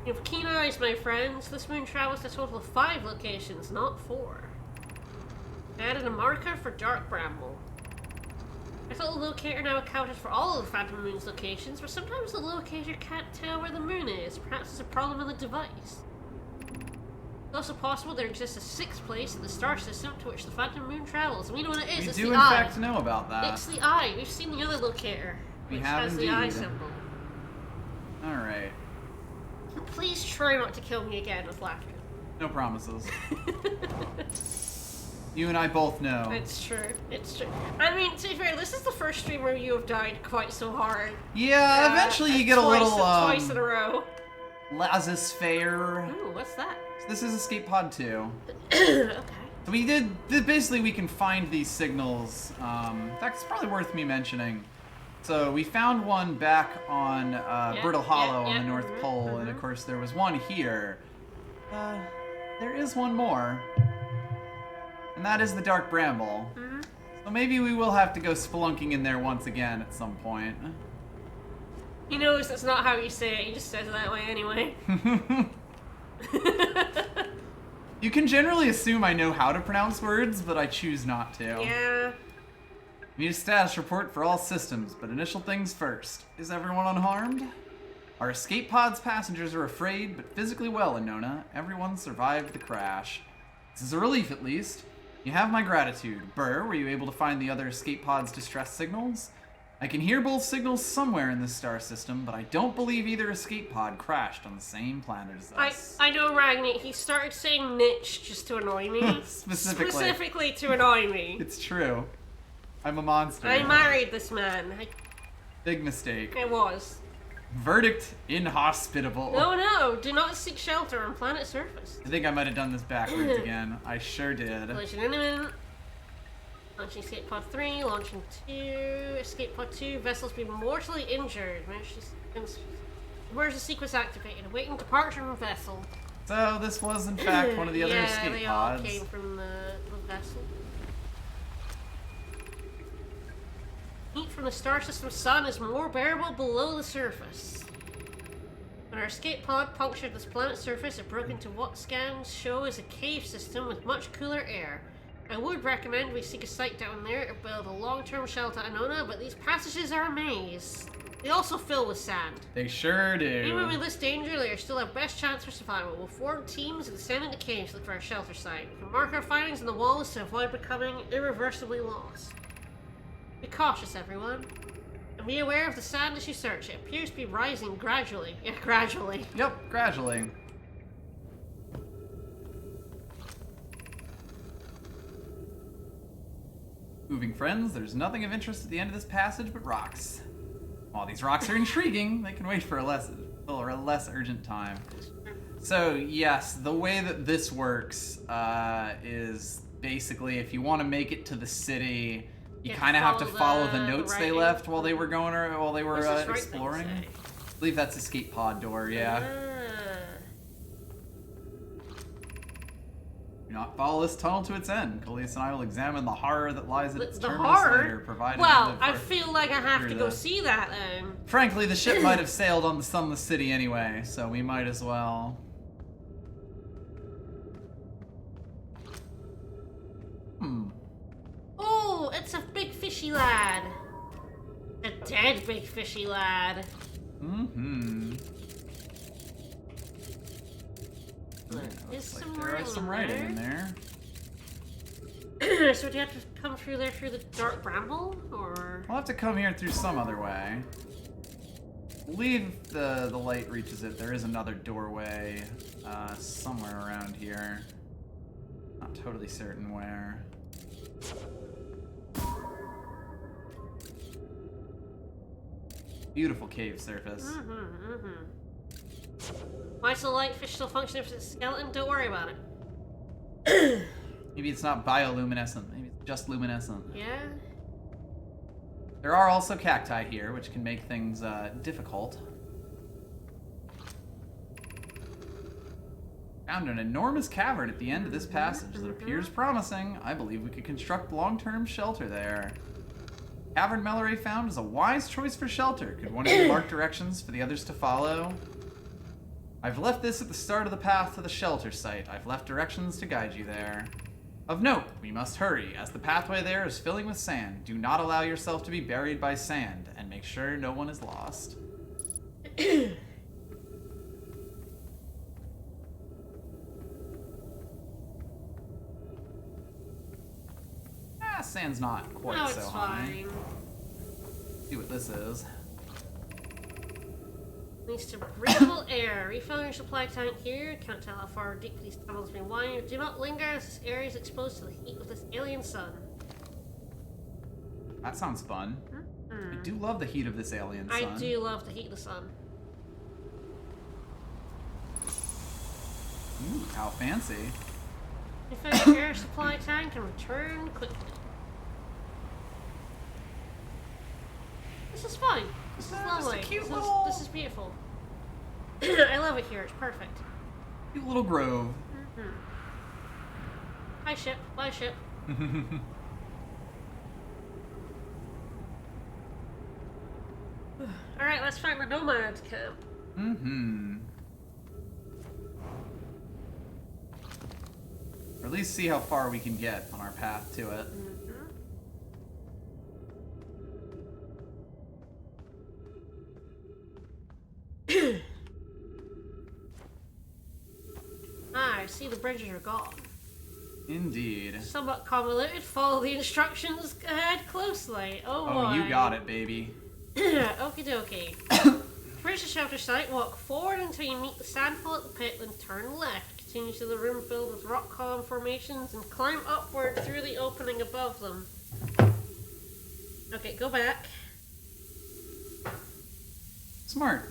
You have keen eyes, my friends. This moon travels to a total of 5 locations, not 4. I added a marker for Dark Bramble. I thought the locator now accounted for all of the Phantom Moon's locations, but sometimes the locator can't tell where the moon is. Perhaps it's a problem in the device. It's also possible there exists a 6th place in the star system to which the Phantom Moon travels. And we know what it is. It's We do the in eye. fact know about that. It's the eye. We've seen the other locator, We which have has indeed. the eye symbol. Alright. Please try not to kill me again with laughter. No promises. You and I both know. It's true. It's true. I mean, to be fair, this is the first stream where you have died quite so hard. Yeah, eventually you get a little, twice in a row. laissez-faire. Ooh, what's that? This is Escape Pod 2. Okay. So basically we can find these signals. In fact, it's probably worth me mentioning. So we found one back on Brittle Hollow on the North Pole, and of course there was one here. There is one more. And that is the Dark Bramble. So maybe we will have to go spelunking in there once again at some point. He knows that's not how you say it, he just says it that way anyway. You can generally assume I know how to pronounce words, but I choose not to. Yeah. Need a status report for all systems, but initial things first. Is everyone unharmed? Our escape pod's passengers are afraid, but physically well, Anona. Everyone survived the crash. This is a relief, at least. You have my gratitude. Burr, were you able to find the other escape pod's distress signals? I can hear both signals somewhere in this star system, but I don't believe either escape pod crashed on the same planet as us. I know, Ragni. He started saying niche just to annoy me. Specifically to annoy me. It's true. I'm a monster. I married this man. Big mistake. It was. Verdict inhospitable. No. Do not seek shelter on planet surface. I think I might have done this backwards again. I sure did. Collision imminent. Launching escape pod 3, launching 2, escape pod 2, vessels be mortally injured. Emergency sequence activated, awaiting departure from vessel. So this was in fact one of the other escape they pods. all came from the vessel. Heat from the star system's sun is more bearable below the surface. When our escape pod punctured this planet's surface, it broke into what scans show as a cave system with much cooler air. I would recommend we seek a site down there to build a long-term shelter at Anona, but these passages are a maze. They also fill with sand. They sure do. Even with this danger, they are still our best chance for survival. We'll form teams and descend into caves to look for our shelter site. We can mark our findings on the walls to avoid becoming irreversibly lost. Be cautious, everyone. And be aware of the sand as you search. It appears to be rising gradually. Yeah, gradually. Yep, gradually. Moving friends, there's nothing of interest at the end of this passage but rocks. While these rocks are intriguing, they can wait for a less urgent time. So yes, the way that this works is basically if you want to make it to the city, you kind of have to follow the notes they left while they were going or while they were exploring. I believe that's escape pod door, yeah. Do not follow this tunnel to its end. Khalees and I will examine the horror that lies at its terminus later, provided well, I feel like I have to go see that then. Frankly, the ship might have sailed on the sunless city anyway, so we might as well. Oh, it's a big fishy lad. A dead big fishy lad. There's some writing in there. So do you have to come through there through the dark bramble, or? We'll have to come here through some other way. I believe the light reaches it. There is another doorway somewhere around here. Not totally certain where. Beautiful cave surface. Why does the light fish still function if it's a skeleton? Don't worry about it. Maybe it's not bioluminescent. Maybe it's just luminescent. Yeah? There are also cacti here, which can make things difficult. Found an enormous cavern at the end of this passage that appears promising. I believe we could construct long-term shelter there. Cavern Melloray found is a wise choice for shelter. Could one of you mark directions for the others to follow? I've left this at the start of the path to the shelter site. I've left directions to guide you there. Of note, we must hurry, as the pathway there is filling with sand. Do not allow yourself to be buried by sand, and make sure no one is lost. Sand's not quite so high. Fine. See what this is. Leads to breathable air. Refill your supply tank here. Can't tell how far deep these tunnels may wind. Do not linger as this area is exposed to the heat of this alien sun. That sounds fun. I do love the heat of this alien sun. I do love the heat of the sun. Ooh, how fancy. Refill your air supply tank and return quickly. This is fine. This is lovely. This is beautiful. I love it here. It's perfect. Cute little grove. Hi, ship. Bye, ship. Alright, let's find the nomads camp. Or at least see how far we can get on our path to it. I see the bridges are gone. Indeed. Somewhat convoluted. Follow the instructions ahead closely. Oh, Oh, boy. you got it, baby. Okie dokie. Reach the shelter site, walk forward until you meet the sandfall at the pit, then turn left. Continue to the room filled with rock column formations and climb upward through the opening above them. Okay, go back. Smart.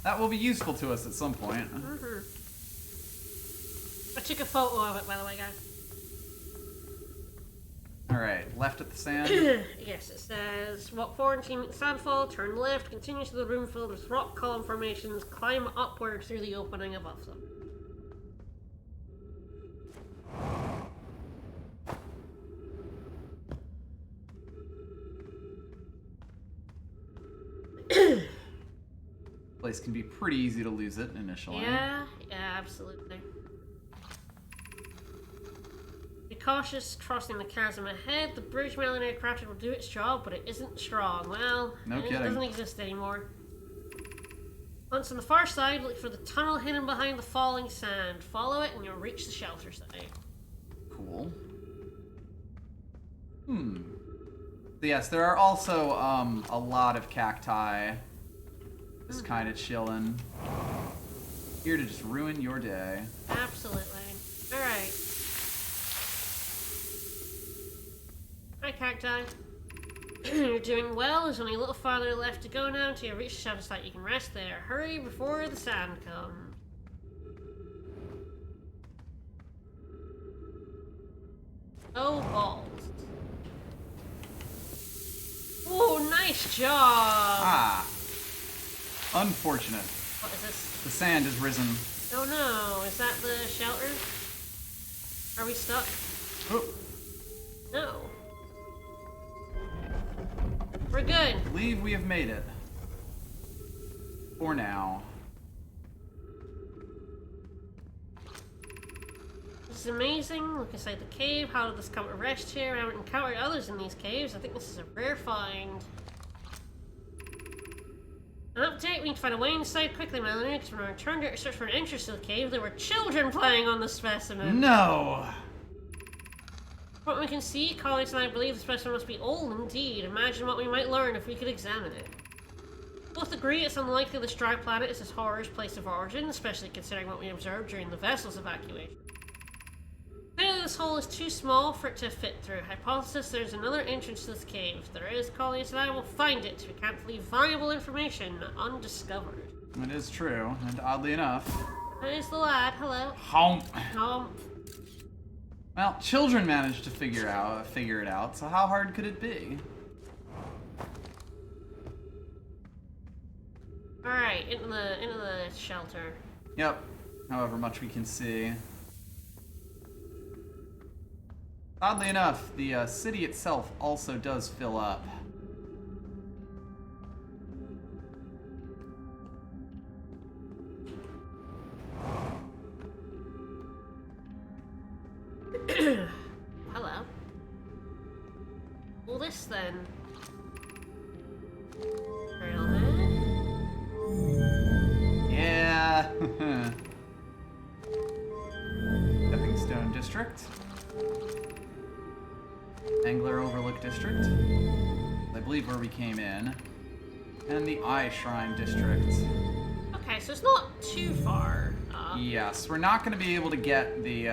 That will be useful to us at some point. Mm-hmm. I took a photo of it, by the way, guys. Alright, left at the sand. Yes, it says, walk forward until you meet the sandfall, turn left, continue to the room filled with rock column formations, climb upward through the opening above them. Place can be pretty easy to lose it initially. Yeah, absolutely. Be cautious crossing the chasm ahead. The bridge Melanie crafted will do its job, but it isn't strong. Well, No it kidding. doesn't exist anymore. Once on the far side, look for the tunnel hidden behind the falling sand. Follow it and you'll reach the shelter site. Cool. Yes, there are also a lot of cacti just kind of chilling. Here to just ruin your day. Absolutely. Alright. Hi, cacti. You're doing well. There's only a little farther left to go now until you reach the shelter site. You can rest there. Hurry before the sand comes. Oh, balls. Oh, nice job! Ah. Unfortunate. What is this? The sand has risen. Oh no, is that the shelter? Are we stuck? Oh, No. We're good. I believe we have made it. For now. This is amazing. Look inside the cave. How did this come to rest here? I haven't encountered others in these caves. I think this is a rare find. An update, we need to find a way inside quickly, Melanie, because when I returned here to search for an entrance to the cave, there were children playing on the specimen. No! From what we can see, colleagues and I believe the specimen must be old indeed. Imagine what we might learn if we could examine it. Both agree it's unlikely this dry planet is this horror's place of origin, especially considering what we observed during the vessel's evacuation. Clearly this hole is too small for it to fit through. Hypothesis there's another entrance to this cave. If there is, colleagues and I will find it. We can't leave valuable information undiscovered. It is true, and oddly enough... There's the lad. Hello. Honk. Well, children managed to figure it out, so how hard could it be? Alright, into the shelter. Yep, however much we can see. Oddly enough, the city itself also does fill up. Hello. Well, this then. Trail head. Yeah. Stepping Stone District. Angler Overlook District. I believe where we came in. And the Eye Shrine District. Okay, so it's not too far. Yes, we're not going to be able to get the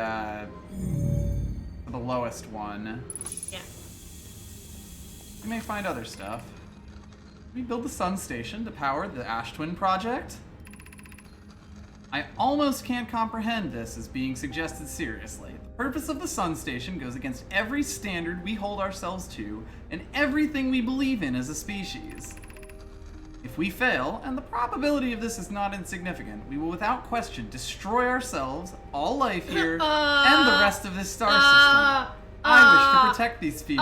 lowest one. Yeah. We may find other stuff. We build the sun station to power the Ash Twin project? I almost can't comprehend this as being suggested seriously. The purpose of the sun station goes against every standard we hold ourselves to and everything we believe in as a species. If we fail, and the probability of this is not insignificant, we will without question destroy ourselves, all life here, and the rest of this star system. I wish to protect these species.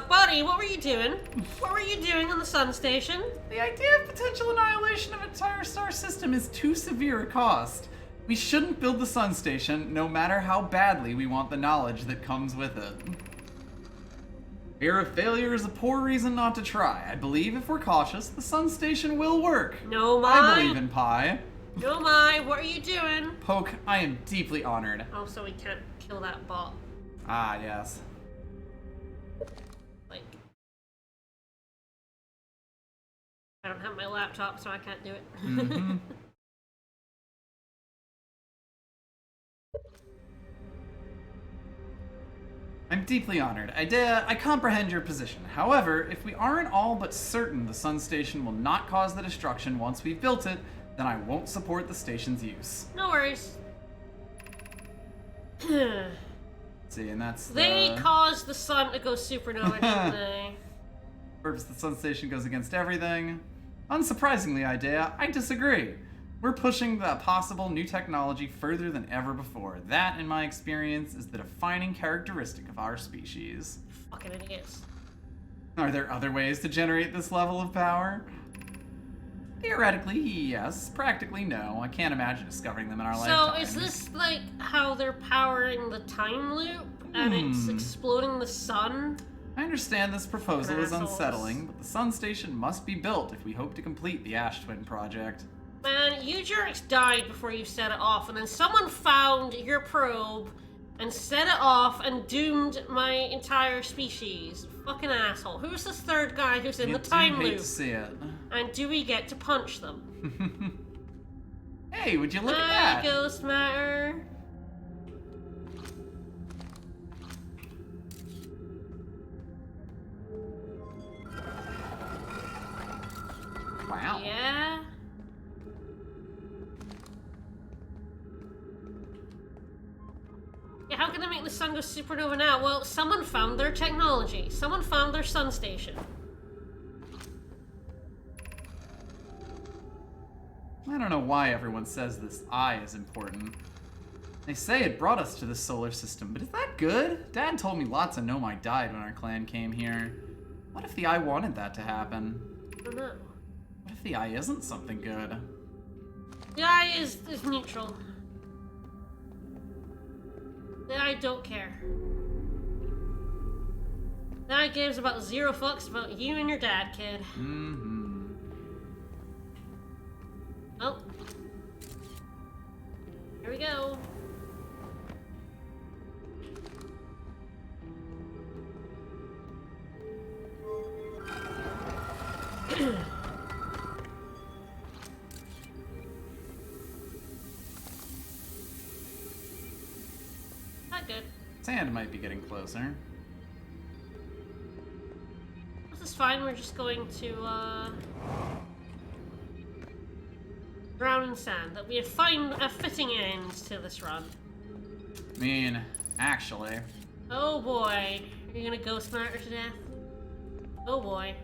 Buddy, what were you doing? What were you doing on the sun station? The idea of potential annihilation of an entire star system is too severe a cost. We shouldn't build the sun station, no matter how badly we want the knowledge that comes with it. Fear of failure is a poor reason not to try. I believe if we're cautious, the sun station will work. No, I believe in pie. No, what are you doing? Poke, I am deeply honored. Oh, so we can't kill that bot. Ah, yes. Like, I don't have my laptop, so I can't do it. Mm-hmm. I'm deeply honored. I comprehend your position. However, if we aren't all but certain the sun station will not cause the destruction once we've built it, then I won't support the station's use. No worries. See, and that's They caused the sun to go supernova, didn't they? purpose the sun station goes against everything. Unsurprisingly, Idea, I disagree. We're pushing the possible new technology further than ever before. That, in my experience, is the defining characteristic of our species. Fucking idiots. Are there other ways to generate this level of power? Theoretically, yes. Practically, no. I can't imagine discovering them in our So lifetimes. is this like how they're powering the time loop and it's exploding the sun? I understand this proposal is Assholes. unsettling, but the sun station must be built if we hope to complete the Ash Twin project. Man, you jerks died before you set it off, and then someone found your probe and set it off and doomed my entire species. Fucking asshole. Who's this third guy who's in the time hate loop? to see it. And do we get to punch them? Hey, would you look at Hi, that? Ghost Matter. Wow. Yeah? Yeah, how can they make the sun go supernova now? Well, someone found their technology. Someone found their sun station. I don't know why everyone says this eye is important. They say it brought us to this solar system, but is that good? Dad told me lots of Nomai died when our clan came here. What if the eye wanted that to happen? I don't know. What if the eye isn't something good? The eye is neutral. The eye don't care. The eye gives about 0 fucks about you and your dad, kid. Mm-hmm. Oh. Here we go. Not good. Sand might be getting closer. This is fine, we're just going to, drown in sand. That we find a fitting end to this run. I mean, actually. Oh boy. Are you gonna ghost matter to death? Oh boy.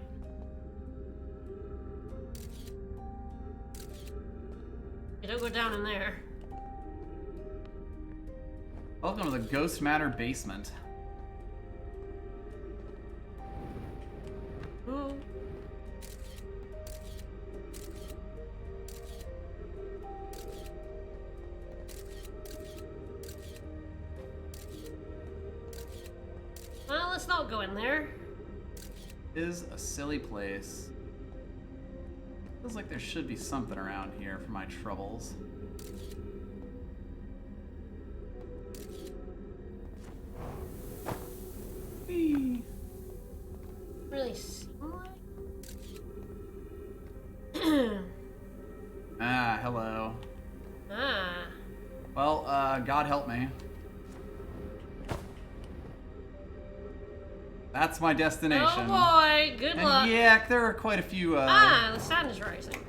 You don't go down in there. Welcome to the Ghost Matter basement. Ooh. Well, let's not go in there. Is a silly place. Feels like there should be something around here for my troubles. Whee! Really seem like? Ah, hello. Ah. Well, God help me. That's my destination. Oh boy, good And luck. yeah, there are quite a few, Ah, the sun is rising.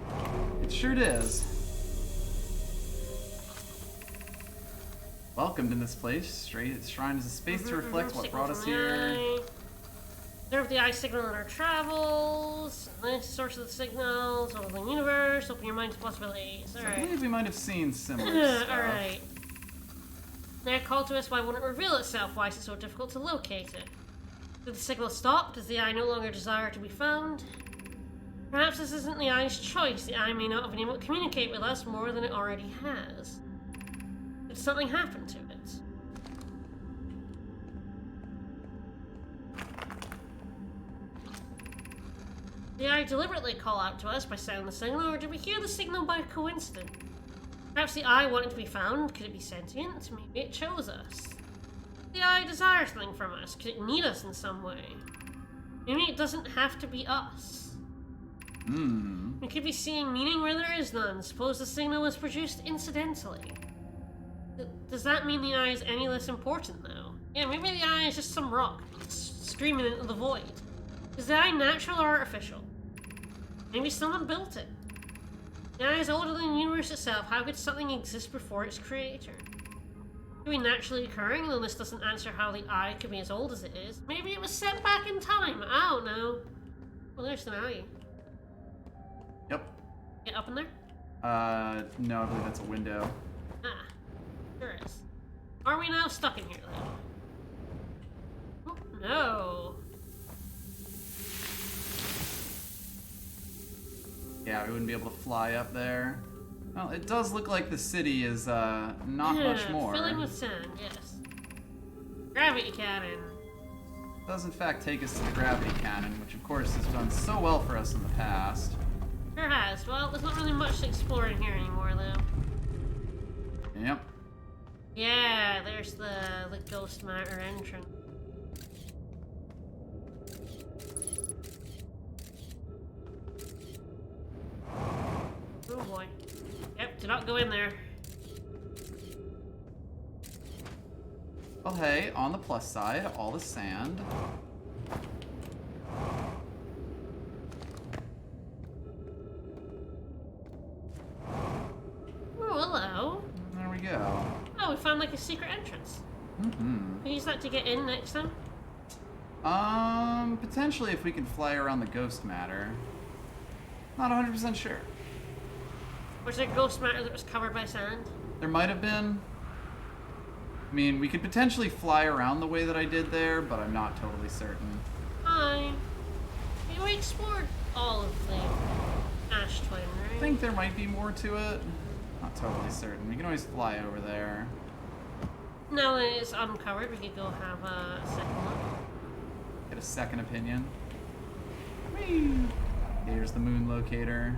It sure is. Welcomed in this place. Shrine is a space to reflect what brought us here. Observe the eye signal in our travels. The source of the signals, over the universe. Open your mind to possibilities. I Alright. believe we might have seen similar stuff. Alright. Now call to us, why won't it reveal itself? Why is it so difficult to locate it? Did the signal stop? Does the eye no longer desire to be found? Perhaps this isn't the eye's choice. The eye may not have been able to communicate with us more than it already has. Did something happen to it? Did the eye deliberately call out to us by sounding the signal, or did we hear the signal by coincidence? Perhaps the eye wanted to be found. Could it be sentient? Maybe it chose us. The eye desires something from us. Could it need us in some way? Maybe it doesn't have to be us. We could be seeing meaning where there is none. Suppose the signal was produced incidentally. Does that mean the eye is any less important, though? Yeah, maybe the eye is just some rock screaming into the void. Is the eye natural or artificial? Maybe someone built it. The eye is older than the universe itself. How could something exist before its creator? Could be naturally occurring, though this doesn't answer how the eye could be as old as it is. Maybe it was set back in time. I don't know. Well, there's the eye. Yep. Get up in there? No, I believe that's a window. Ah, sure is. Are we now stuck in here, though? Oh, no. Yeah, we wouldn't be able to fly up there. Well, it does look like the city is, not much more. Filling with sand, yes. Gravity cannon. It does in fact take us to the gravity cannon, which of course has done so well for us in the past. Sure has. Well, there's not really much to explore in here anymore, though. Yep. Yeah, there's the ghost matter entrance. Oh boy. Yep, do not go in there. Well, hey, on the plus side, all the sand. Oh, hello. There we go. Oh, we found like a secret entrance. Can we use that to get in next time? Potentially if we can fly around the ghost matter. Not 100% sure. Was there ghost matter that was covered by sand? There might have been. I mean, we could potentially fly around the way that I did there, but I'm not totally certain. Fine. We explored all of the Ash Twin, right? I think there might be more to it. Not totally certain. We can always fly over there. Now that it's uncovered, we could go have a second look. Get a second opinion. Whee! Here's the moon locator.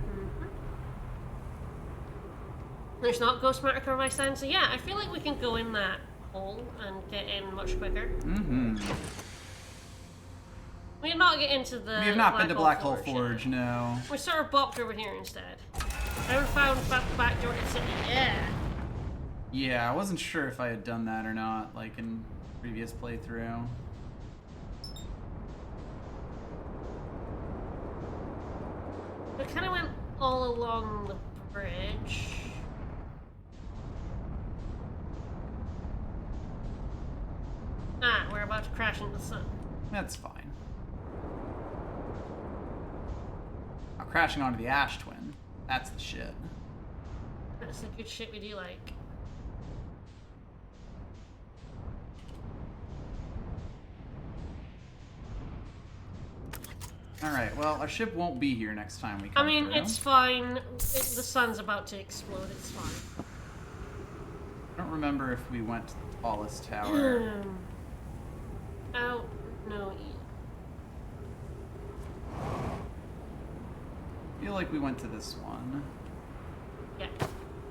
There's not ghost matter covered by sand, so yeah, I feel like we can go in that hole and get in much quicker. We did not get into the We have not been to Black Hole Forge, yet. no. We sort of bopped over here instead. I found back door to the city, yeah. Yeah, I wasn't sure if I had done that or not, like in previous playthrough. We kind of went all along the bridge. Ah, we're about to crash into the sun. That's fine. Now crashing onto the Ash Twin. That's the shit. That's the good shit we do like. Alright, well, our ship won't be here next time we come I mean, through. it's fine. The sun's about to explode, it's fine. I don't remember if we went to the tallest tower. Out, no, I feel like we went to this one. yeah.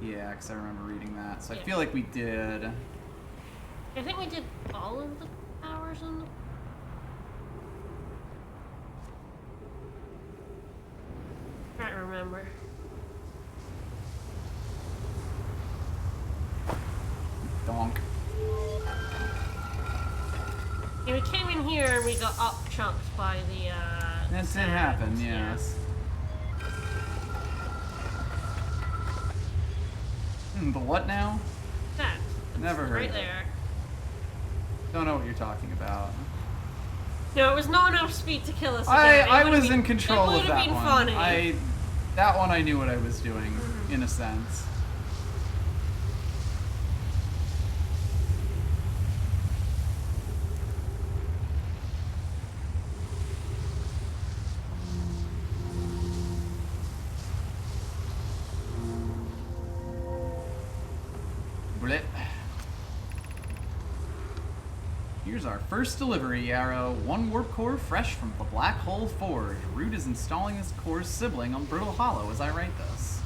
Yeah, because I remember reading that. So Yeah. I feel like we did. I think we did all of the towers on the... Can't remember. Donk. Yeah, we came in here and we got up chunked by the, That did sand, happen, yeah. yes. The what now? That. Never heard Right of it. there. Don't know what you're talking about. No, it was not enough speed to kill us again. I was in control it of that been one. Funny. That one I knew what I was doing, in a sense. Blip. Here's our first delivery, Yarrow. One warp core fresh from the Black Hole Forge. Root is installing this core's sibling on Brittle Hollow as I write this.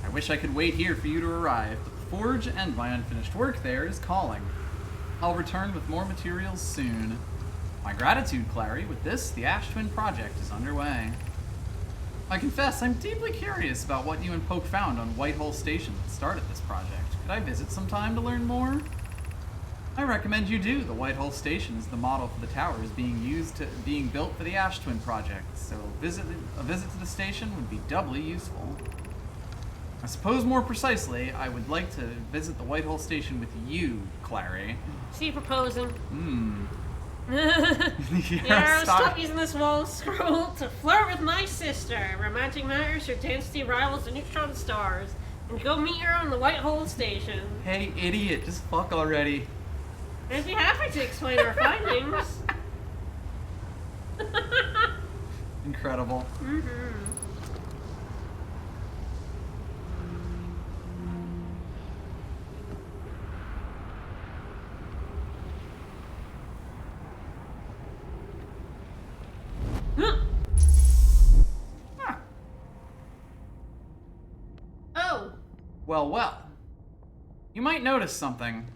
I wish I could wait here for you to arrive, but the Forge and my unfinished work there is calling. I'll return with more materials soon. My gratitude, Clary. With this, the Ash Twin project is underway. I confess, I'm deeply curious about what you and Poke found on Whitehole Station that started this project. Could I visit sometime to learn more? I recommend you do. The Whitehole Station is the model for the towers being built for the Ash Twin project, so a visit to the station would be doubly useful. I suppose more precisely, I would like to visit the Whitehole Station with you, Clary. See, proposing. Yeah, stop using this wall scroll to flirt with my sister. Romantic matters, your density rivals the neutron stars. And go meet her on the Whitehole Station. Hey, idiot, just fuck already. I'd be happy to explain our findings. Incredible. Oh. Well. You might notice something.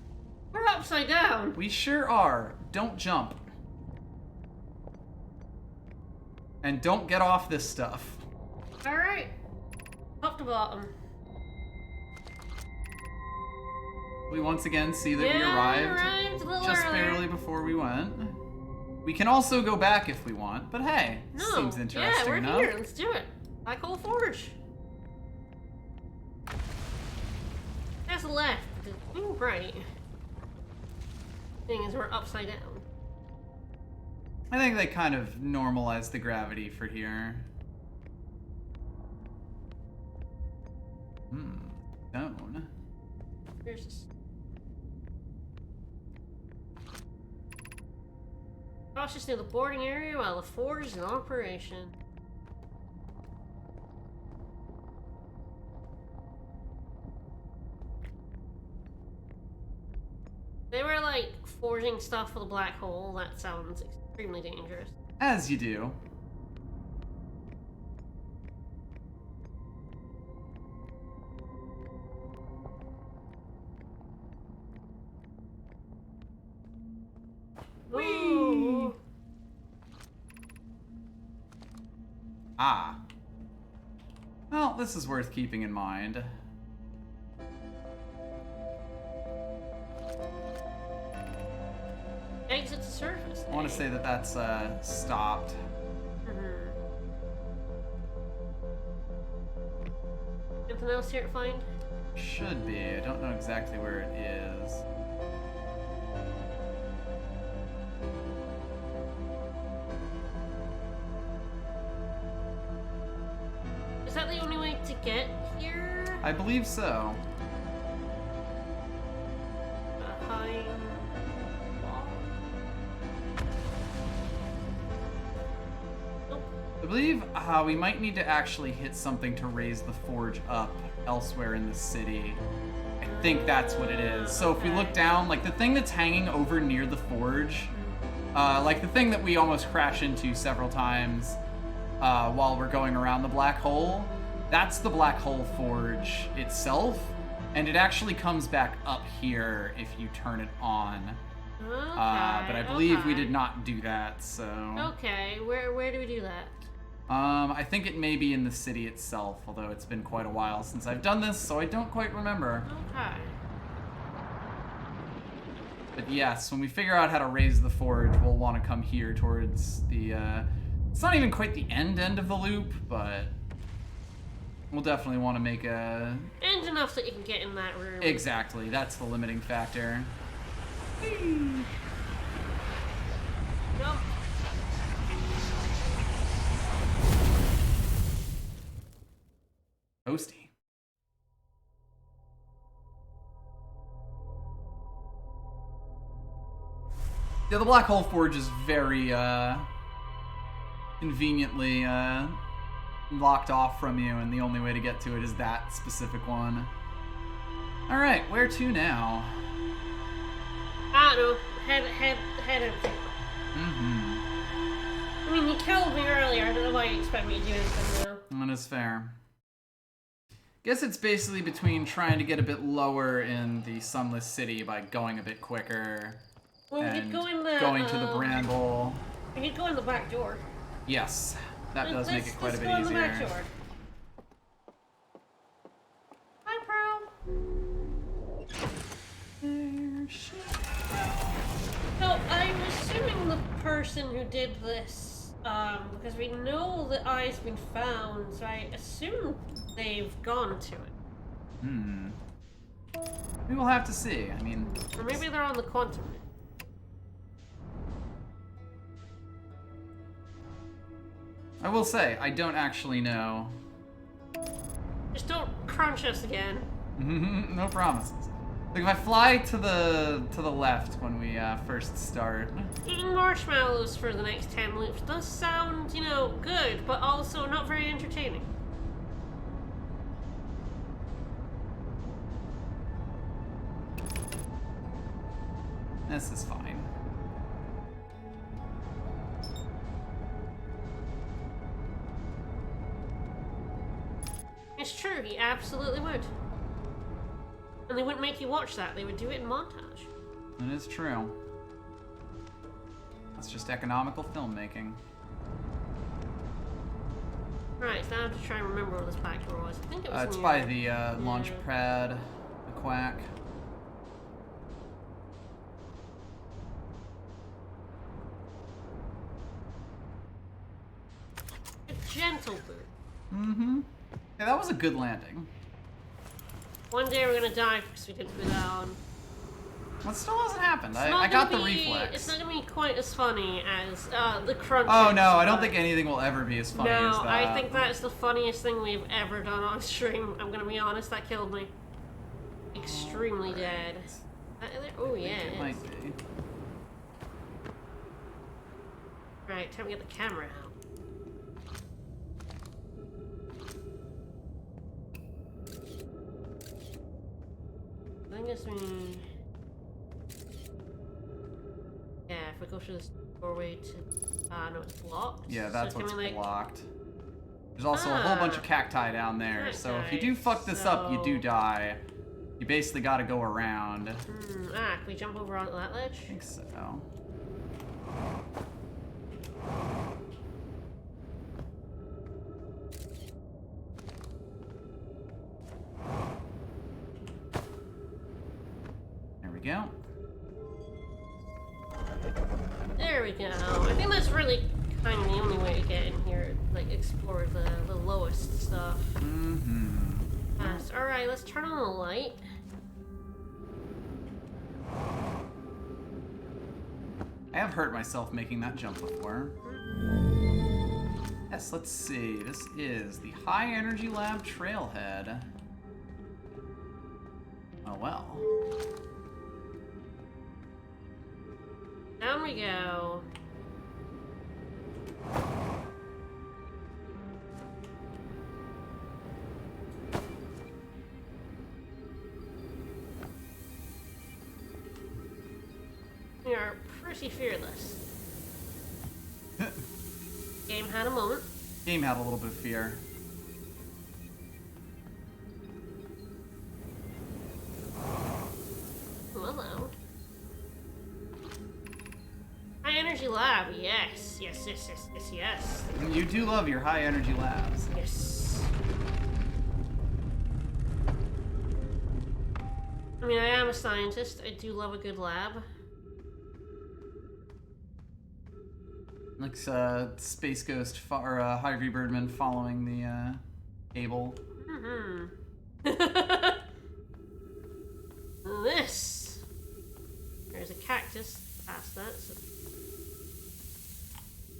We're upside down. We sure are. Don't jump. And don't get off this stuff. Alright. Top to bottom. We once again see that we arrived a little just earlier. barely before we went. We can also go back if we want, but hey, seems interesting yeah, we're enough. here. Let's do it. Black Hole Forge. That's left. Ooh, right. Thing is, we're upside down. I think they kind of normalized the gravity for here. Stone. Here's this. Cautious near the boarding area while the forge is in operation. They were like forging stuff for the black hole. That sounds extremely dangerous. As you do. Whee! Ah. Well, this is worth keeping in mind. Exit to surface. I want to say that that's stopped. Anything else here to find? Should be. I don't know exactly where it is. Is that the only way to get here? I believe so. Behind wall. Nope. I believe we might need to actually hit something to raise the forge up elsewhere in the city. I think that's what it is. So if we look down, like the thing that's hanging over near the forge, like the thing that we almost crash into several times while we're going around the black hole, that's the black hole forge itself, and it actually comes back up here if you turn it on. Okay, But I believe we did not do that, so... Okay, where do we do that? I think it may be in the city itself, although it's been quite a while since I've done this, so I don't quite remember. Okay. But yes, when we figure out how to raise the forge, we'll want to come here towards the, it's not even quite the end of the loop, but we'll definitely want to make a... And enough that you can get in that room. Exactly, that's the limiting factor. Jump. Toasty. Yeah, the Black Hole Forge is very, conveniently, locked off from you, and the only way to get to it is that specific one. Alright, where to now? I don't know. Head empty. I mean, you killed me earlier. I don't know why you expect me to do anything now. That is fair. Guess it's basically between trying to get a bit lower in the Sunless City by going a bit quicker, Well, we and could go in the, going to the bramble. We could go in the back door. Yes, that does make it quite a bit let's easier. go in the back door. Hi, Pearl. So, I'm assuming the person who did this, because we know the eye's been found, so I assume they've gone to it. We will have to see. I mean... Or maybe they're on the quantum. I will say, I don't actually know. Just don't crunch us again. No promises. Like if I fly to the left when we first start. Eating marshmallows for the next 10 loops does sound, you know, good, but also not very entertaining. This is fine. It's true, he absolutely would. And they wouldn't make you watch that, they would do it in montage. That is true. That's just economical filmmaking. Right, so now I have to try and remember where this back door was. I think it was It's near... by the launch pad, the quack. A gentle boot. Mm-hmm. Yeah, that was a good landing. One day we're gonna die because we didn't go down. That still hasn't happened. It's I not got the gonna be- reflex. It's not gonna be quite as funny as the crunch. Oh no, I don't think anything will ever be as funny as No, that. I think that's the funniest thing we've ever done on stream. I'm gonna be honest, that killed me. Extremely dead. Oh yeah, It it might is. be. Right, time to get the camera out. I think it's me. Yeah, if we go through this doorway to. No, it's blocked. Yeah, that's so what's can we, like, blocked. There's also a whole bunch of cacti down there, so if you do fuck this up, you do die. You basically gotta go around. Can we jump over onto that ledge? I think so. There we go. There we go. I think that's really kind of the only way to get in here, like explore the lowest stuff. Alright, let's turn on the light. I have hurt myself making that jump before. Yes, let's see. This is the High Energy Lab Trailhead. Oh well. Down we go. We are pretty fearless. Game had a moment. Game had a little bit of fear. Hello. High energy lab, yes. Yes. You do love your high energy labs. Yes. I mean, I am a scientist. I do love a good lab. Looks Space Ghost or Harvey Birdman following the cable. This. There's a cactus past that. So.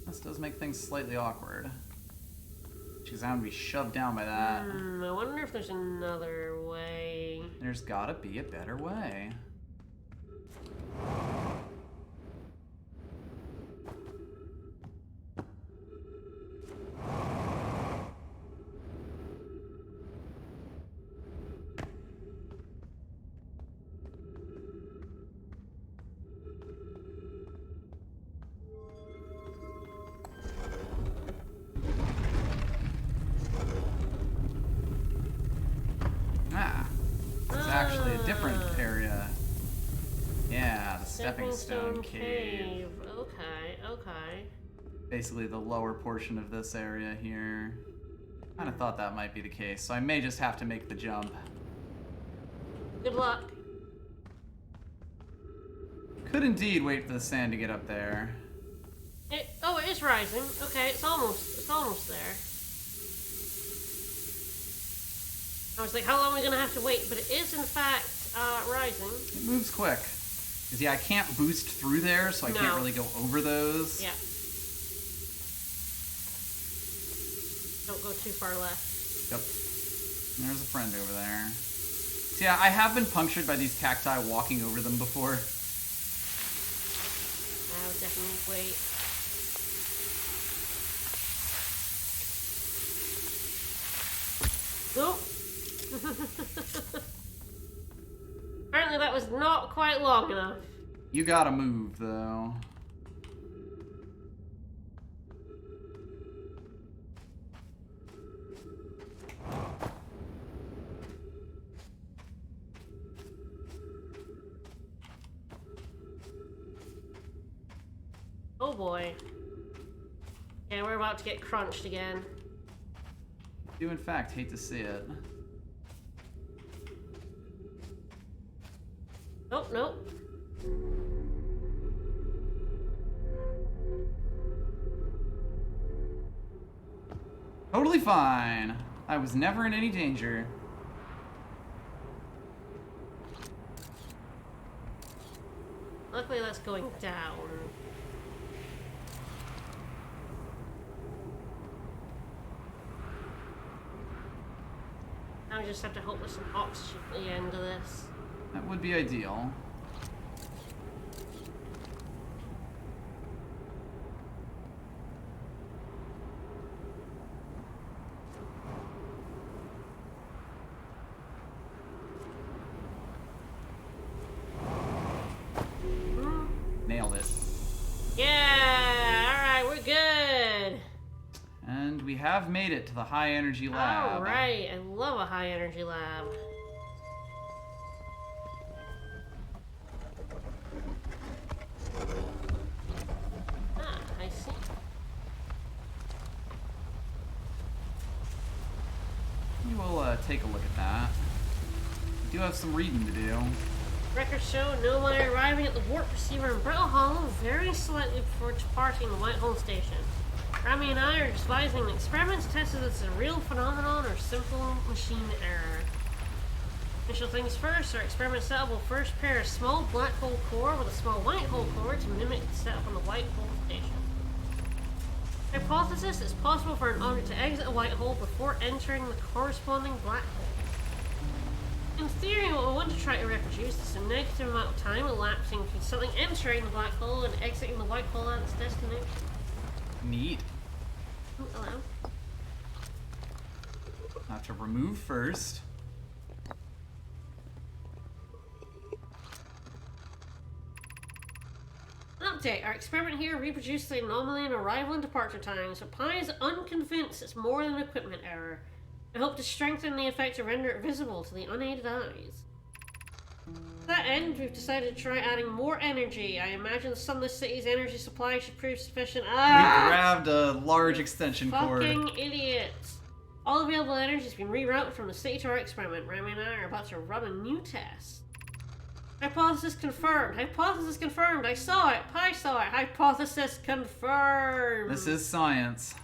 This does make things slightly awkward. Because I'm gonna be shoved down by that. I wonder if there's another way. There's gotta be a better way. It's actually a different area. Stepping Stone Cave. Okay, okay. Basically the lower portion of this area here. Kind of thought that might be the case, so I may just have to make the jump. Good luck. Could indeed wait for the sand to get up there. It is rising. Okay, it's almost there. I was like, how long are we gonna have to wait? But it is in fact rising. It moves quick. Cause yeah, I can't boost through there, so I can't really go over those. Yeah. Don't go too far left. Yep. There's a friend over there. So yeah, I have been punctured by these cacti walking over them before. I would definitely wait. Nope. Apparently that was not quite long enough. You gotta move, though. Oh boy. Yeah, we're about to get crunched again. Do in fact hate to see it. Nope, nope. Totally fine. I was never in any danger. Luckily that's going down. Now we just have to hope there's some oxygen at the end of this. That would be ideal. Nailed it. Yeah! Alright, we're good! And we have made it to the high energy lab. Alright, I love a high energy lab. Ah, I see. We will take a look at that. We do have some reading to do. Records show Nomai arriving at the warp receiver in Brittle Hollow very slightly before departing the Whitehall station. Rami and I are advising the experiments tested as a real phenomenon or simple machine error. Initial things first, our experiment setup will first pair a small black hole core with a small white hole core to mimic the setup on the Whitehall station. Hypothesis: it's possible for an object to exit a white hole before entering the corresponding black hole. In theory, what we want to try to reproduce is a negative amount of time elapsing between something entering the black hole and exiting the white hole at its destination. Neat. Ooh, hello. Have to remove first. Update. Our experiment here reproduced the anomaly in arrival and departure times, but Pi is unconvinced it's more than an equipment error. I hope to strengthen the effect to render it visible to the unaided eyes. To that end, we've decided to try adding more energy. I imagine the Sunless City's energy supply should prove sufficient. We grabbed a large extension cord. Fucking idiots! All available energy has been rerouted from the city to our experiment. Rami and I are about to run a new test. Hypothesis confirmed. Hypothesis confirmed. I saw it. Pi saw it. Hypothesis confirmed. This is science.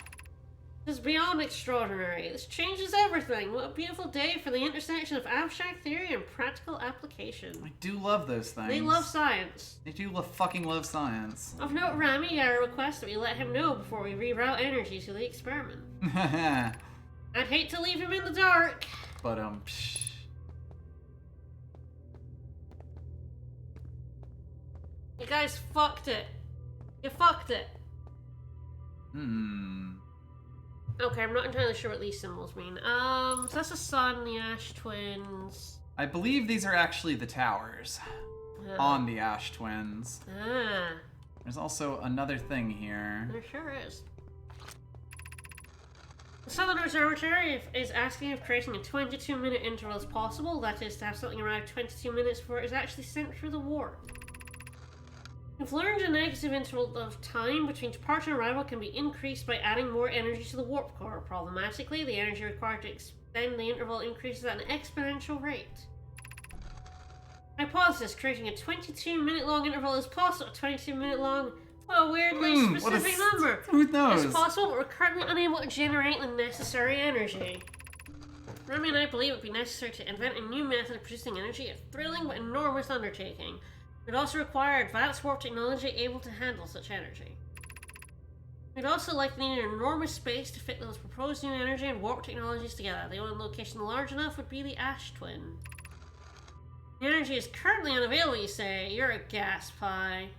This is beyond extraordinary. This changes everything. What a beautiful day for the intersection of abstract theory and practical application. I do love those things. They love science. They do fucking love science. Of note, Rami, I request that we let him know before we reroute energy to the experiment. I'd hate to leave him in the dark. But You guys fucked it. You fucked it. Okay, I'm not entirely sure what these symbols mean. So that's the sun, the Ash Twins. I believe these are actually the towers on the Ash Twins. There's also another thing here. There sure is. The Southern Observatory is asking if creating a 22-minute interval is possible. That is, to have something arrive 22 minutes before it is actually sent through the warp. We've learned a negative interval of time between departure and arrival can be increased by adding more energy to the warp core. Problematically, the energy required to extend the interval increases at an exponential rate. Hypothesis, creating a 22-minute long interval is possible. A 22-minute long, what a weirdly specific number. Who knows? It's possible, but we're currently unable to generate the necessary energy. Remy and I believe it would be necessary to invent a new method of producing energy, a thrilling but enormous undertaking. We'd also require advanced warp technology able to handle such energy. We'd also likely need an enormous space to fit those proposed new energy and warp technologies together. The only location large enough would be the Ash Twin. The energy is currently unavailable, you say. You're a gas pie.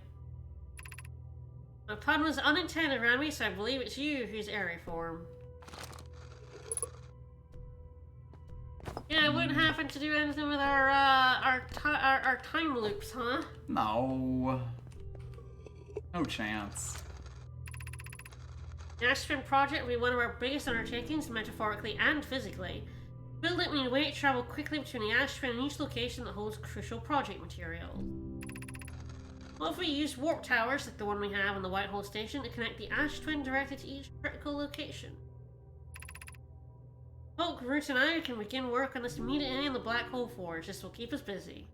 My pun was unintended, Remy, so I believe it's you who's airy form. Yeah, it wouldn't happen to do anything with our time loops, huh? No. No chance. The Ash Twin project will be one of our biggest undertakings, metaphorically and physically. To build it, we need a way to travel quickly between the Ash Twin and each location that holds crucial project materials. What if we use warp towers like the one we have in the White Hole Station to connect the Ash Twin directly to each critical location? Hulk, Root, and I can begin work on this immediately in the Black Hole Forge. This will keep us busy.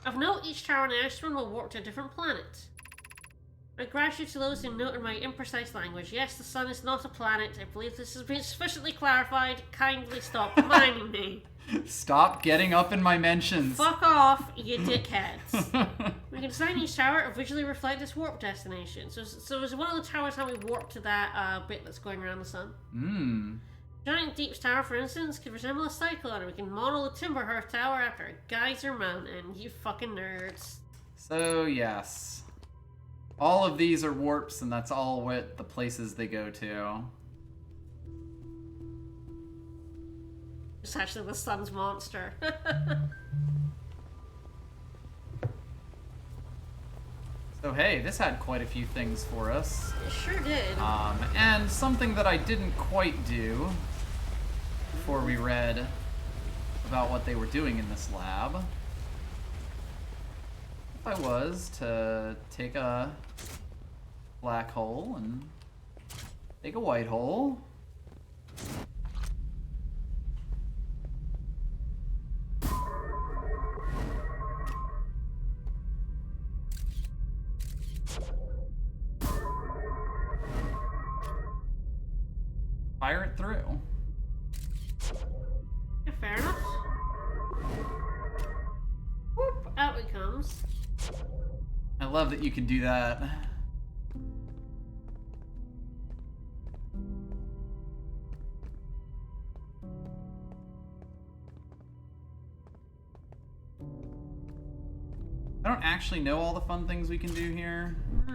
Of note, each tower in the Ash Twin will warp to a different planet. My gratitude to those who noted my imprecise language. Yes, the sun is not a planet. I believe this has been sufficiently clarified. Kindly stop reminding me. Stop getting up in my mentions. Fuck off, you dickheads. We can design each tower to visually reflect its warp destination. So is one of the towers how we warp to that bit that's going around the sun? Giant Deep's tower, for instance, could resemble a cyclone, and we can model the Timberhearth Tower after a geyser mountain. You fucking nerds. So, yes. All of these are warps, and that's all what the places they go to. It's actually the sun's monster. So hey, this had quite a few things for us. It sure did. And something that I didn't quite do before we read about what they were doing in this lab. If I was to take a black hole and take a white hole. Fire it through. Yeah, fair enough. Whoop, out it comes. I love that you can do that. I don't actually know all the fun things we can do here. I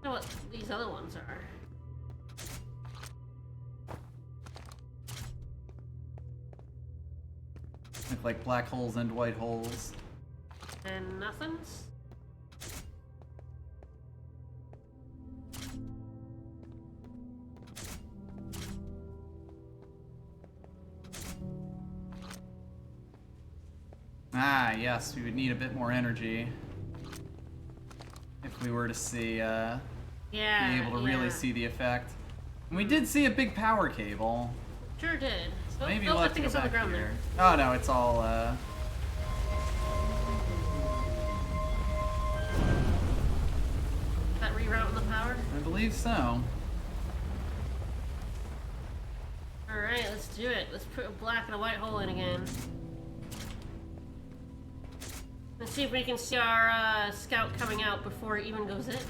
know what these other ones are. Like black holes and white holes. And nothings? Ah, yes, we would need a bit more energy if we were to see, be able to really see the effect. And we did see a big power cable. Sure did. So maybe we'll we'll I have to think go it's on the back ground here. there. Oh no, it's all, Is that rerouting the power? I believe so. Alright, let's do it. Let's put a black and a white hole in again. Let's see if we can see our scout coming out before it even goes in.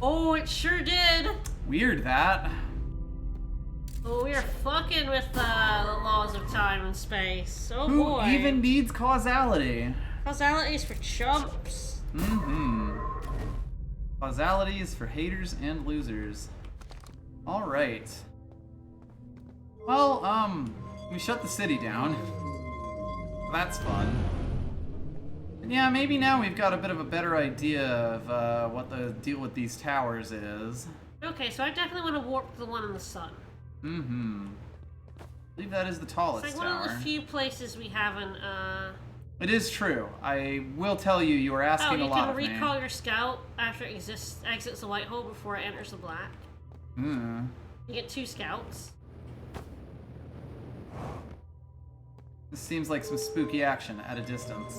Oh, it sure did! Weird that. Oh, we are fucking with the laws of time and space. Oh Who boy. even needs causality? Causality is for chumps. Causality is for haters and losers. Alright. Well, we shut the city down. That's fun. And yeah, maybe now we've got a bit of a better idea of what the deal with these towers is. Okay, so I definitely want to warp to the one in the sun. believe that is the It's tallest like tower. one of the few places we haven't, It is true. I will tell you, you are asking a lot of me. you can recall your scout after it exits the white hole before it enters the black. Hmm. You get 2 scouts. This seems like some spooky action at a distance.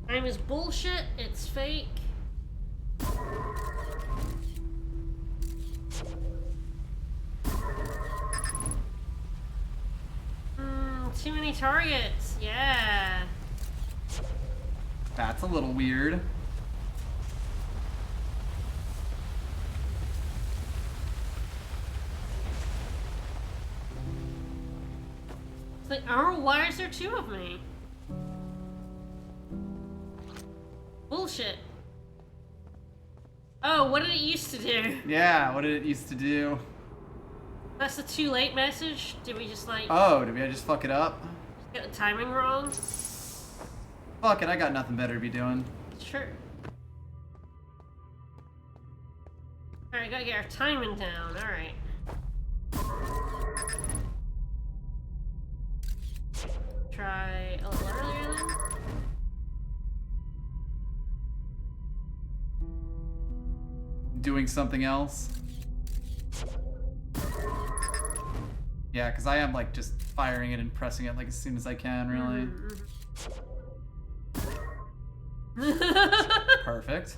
Time is bullshit. It's fake. Too many targets. Yeah. That's a little weird. It's like, oh, why is there 2 of me? Bullshit. Oh, what did it used to do? Yeah, what did it used to do? That's the too late message? Did we just like Oh, did we just fuck it up? get the timing wrong? Fuck it, I got nothing better to be doing. Sure. Alright, gotta get our timing down. Alright. Try a little earlier then? Doing something else. Yeah, because I am like just firing it and pressing it like as soon as I can, really. Perfect.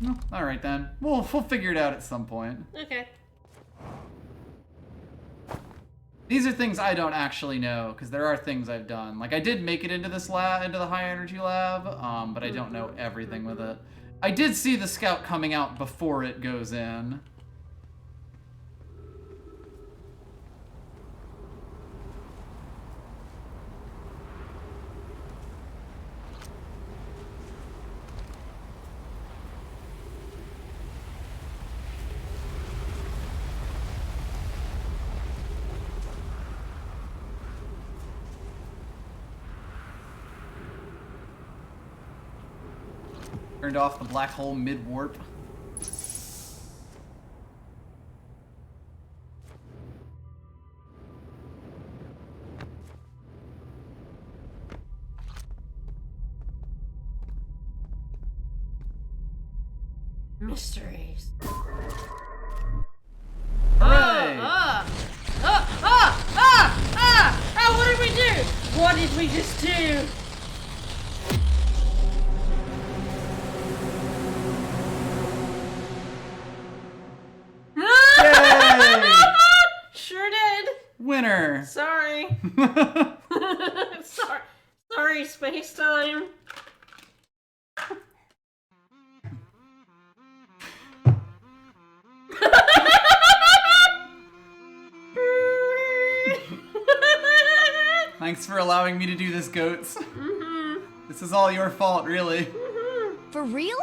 Oh, all right then. We'll figure it out at some point. Okay. These are things I don't actually know, because there are things I've done. Like, I did make it into this lab, into the high energy lab, but I don't know everything with it. I did see the scout coming out before it goes in. Turned off the black hole mid-warp. Mysteries. Hooray! What did we do? What did we just do? Yay! Sure did. Winner! Sorry. Sorry, space time. Thanks for allowing me to do this, goats. This is all your fault, really. For real?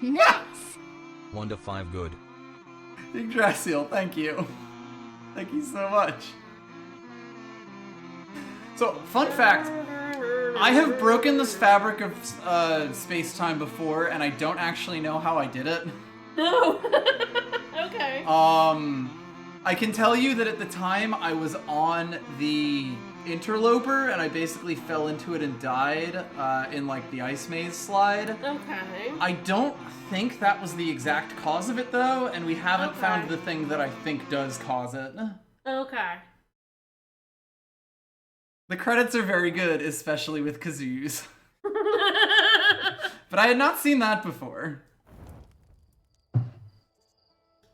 Nice. 1 to 5 good. Yggdrasil, thank you. Thank you so much. So, fun fact, I have broken this fabric of space-time before, and I don't actually know how I did it. No. Okay. I can tell you that at the time I was on the interloper, and I basically fell into it and died in like the ice maze slide. Okay. I don't think that was the exact cause of it though, and we haven't Okay. found the thing that I think does cause it. Okay. The credits are very good, especially with kazoos. But I had not seen that before.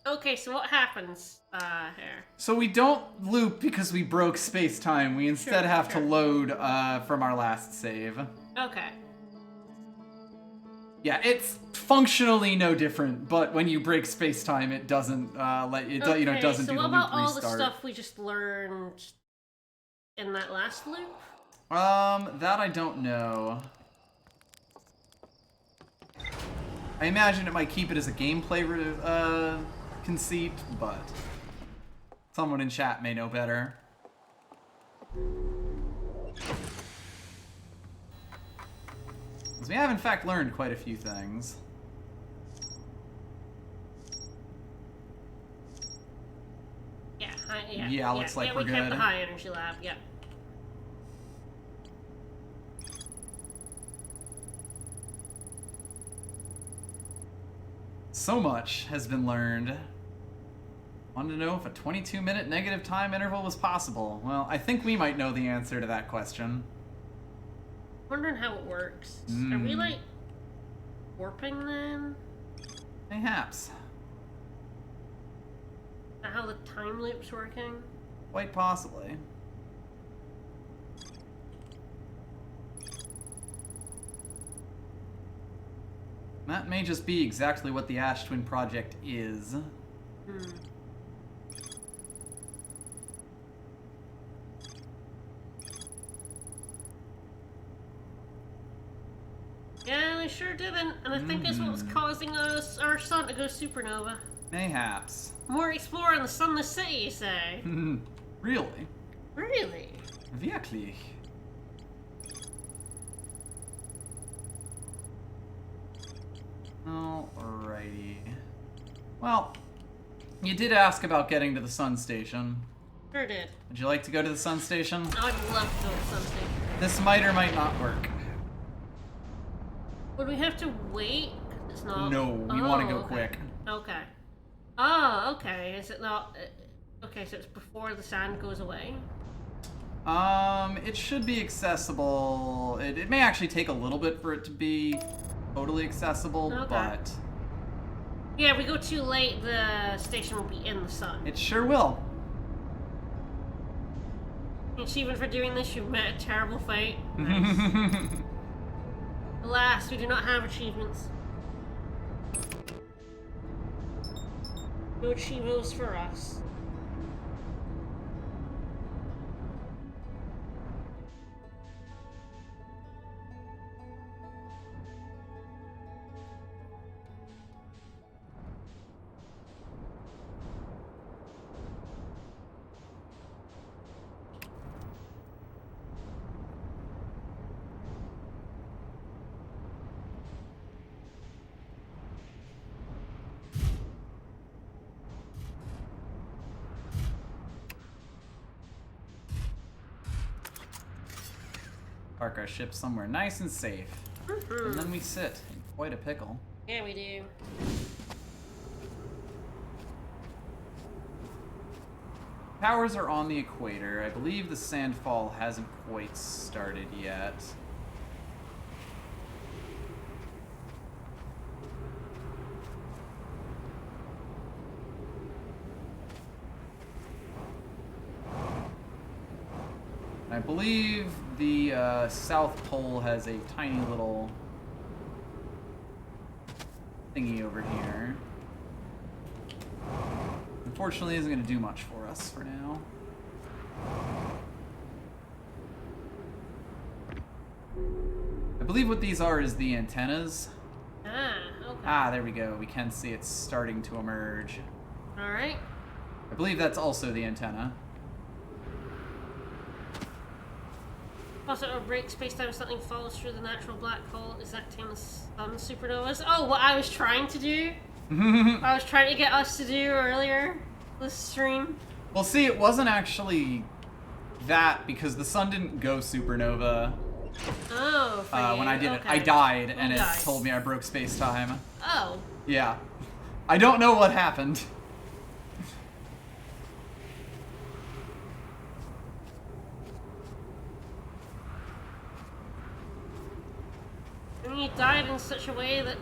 Okay, so what happens here? So we don't loop because we broke space-time. We instead have to load from our last save. Okay. Yeah, it's functionally no different, but when you break space-time, it doesn't let you, Okay, doesn't so do the what loop about all the restart. stuff we just learned in that last loop? That I don't know. I imagine it might keep it as a gameplay conceit, but someone in chat may know better. we have in fact learned quite a few things. Yeah, looks like we're we kept good. the high energy lab, yeah. So much has been learned. Wanted to know if a 22-minute negative time interval was possible. Well, I think we might know the answer to that question. Wondering how it works. Are we, like, warping then? Mayhaps. Is that how the time loop's working? Quite possibly. That may just be exactly what the Ash Twin Project is. Yeah, we sure didn't, and I think that's what's causing our sun to go supernova. Mayhaps. More exploring the sunless city, you say? Really? Really? Wirklich. Alrighty. Well, you did ask about getting to the sun station. Sure did. Would you like to go to the sun station? I'd love to go to the sun station. This might or might not work. Would we have to wait? 'Cause it's not... No, we want to go okay. quick. Okay. Oh, okay. Is it not... Okay, so it's before the sand goes away? It should be accessible. It may actually take a little bit for it to be totally accessible, Okay. but... Yeah, if we go too late, the station will be in the sun. It sure will. Achievement for doing this, you've met a terrible fate. Nice. Alas, we do not have achievements. No achievos for us. Park our ship somewhere nice and safe. And then we sit in quite a pickle. Yeah, we do. Powers are on the equator. I believe the sandfall hasn't quite started yet. I believe the South Pole has a tiny little thingy over here. Unfortunately, isn't going to do much for us for now. I believe what these are is the antennas. Ah, okay. Ah, there we go. We can see it's starting to emerge. Alright. I believe that's also the antenna. Also, a break space-time, something falls through the natural black hole. Is that the sun supernovas? Oh, what I was trying to do? I was trying to get us to do earlier this stream. Well, see, it wasn't actually that because the sun didn't go supernova Oh, for you. when I did it. Okay. I died, and You it died. told me I broke space-time. Oh. Yeah. I don't know what happened. I mean, you died in such a way that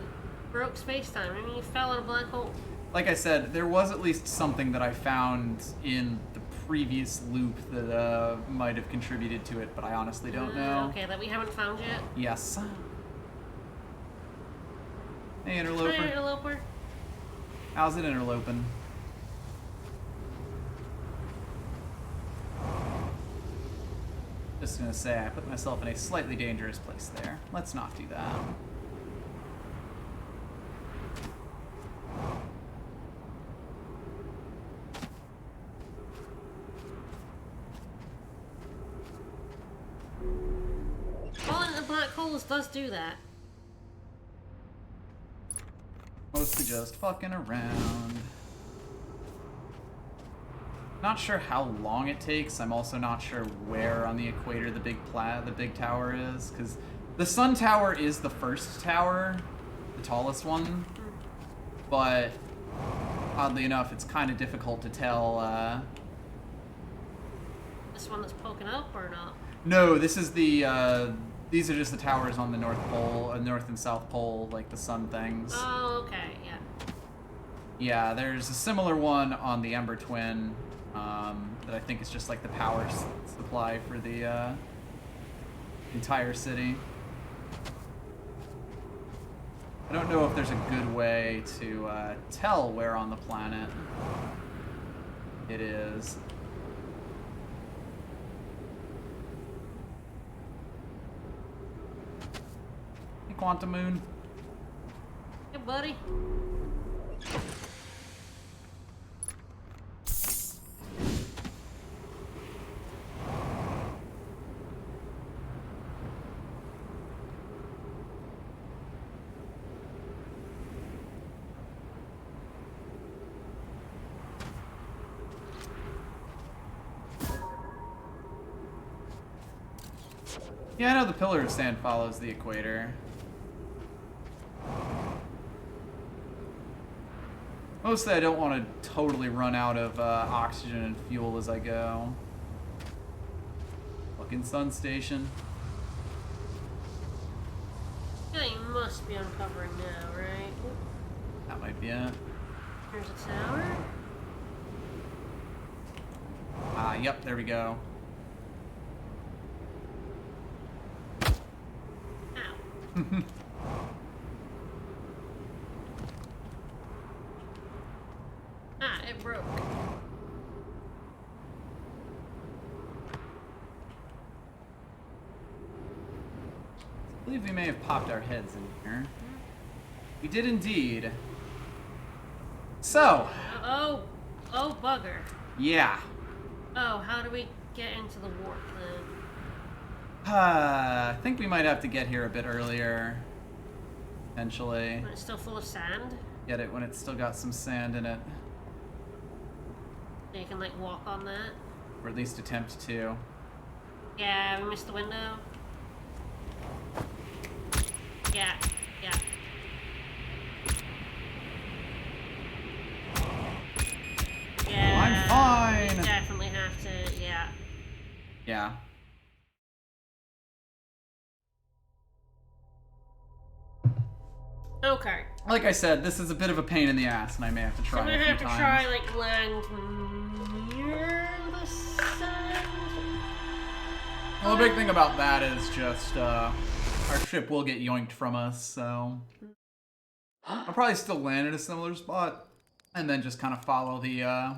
broke space-time. I mean, you fell in a black hole. Like I said, there was at least something that I found in the previous loop that might have contributed to it, but I honestly don't know. Okay, that we haven't found yet. Yes. Hey, interloper. Hi, interloper. How's it interloping? Just gonna say, I put myself in a slightly dangerous place there. Let's not do that. Falling into black holes does do that. Mostly just fucking around. Not sure how long it takes. I'm also not sure where on the equator the big tower is, because the sun tower is the first tower, the tallest one, but oddly enough, it's kind of difficult to tell. This one that's poking up or not? No, this is the. These are just the towers on the North Pole, North and South Pole, like the sun things. Oh, okay, yeah. Yeah, there's a similar one on the Ember Twin. That I think is just like the power supply for the entire city. I don't know if there's a good way to tell where on the planet it is. Hey, Quantum Moon. Hey, buddy. Yeah, I know the Pillar of Sand follows the equator. Mostly I don't want to totally run out of oxygen and fuel as I go. Fucking sun station. Yeah, you must be uncovering now, right? That might be it. Here's a tower. Ah, yep, there we go. Ow. Ah, it broke. I believe we may have popped our heads in here. We did indeed. So, Oh, bugger. yeah. Oh, how do we get into the warp then? I think we might have to get here a bit earlier. Potentially. When it's still full of sand? Get it when it's still got some sand in it. So you can, like, walk on that? Or at least attempt to. Yeah, we missed the window. Yeah, yeah. Yeah. I'm fine! We definitely have to, yeah. Yeah. Okay. Like I said, this is a bit of a pain in the ass, and I may have to try So I'm a gonna few have to times. try, like, land near the sun. Well, the big thing about that is just, our ship will get yoinked from us, so... I'll probably still land at a similar spot, and then just kind of follow the,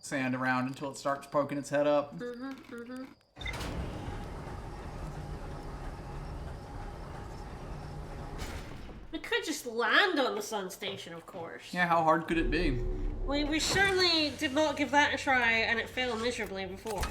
sand around until it starts poking its head up. We could just land on the sun station, of course. Yeah, how hard could it be? We certainly did not give that a try, and it failed miserably before.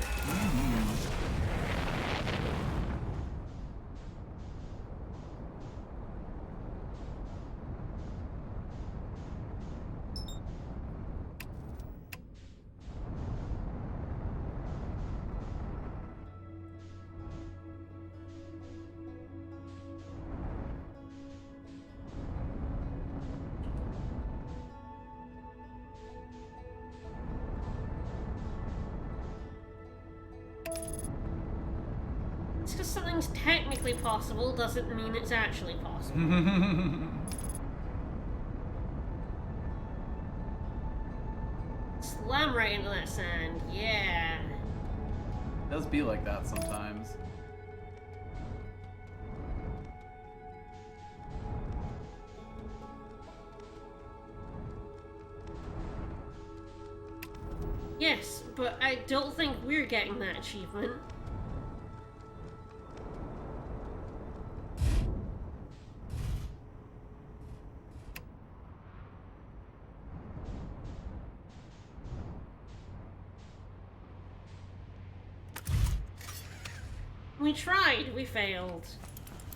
Just because something's technically possible doesn't mean it's actually possible. Slam right into that sand, yeah. It does be like that sometimes. Yes, but I don't think we're getting that achievement. We tried, we failed.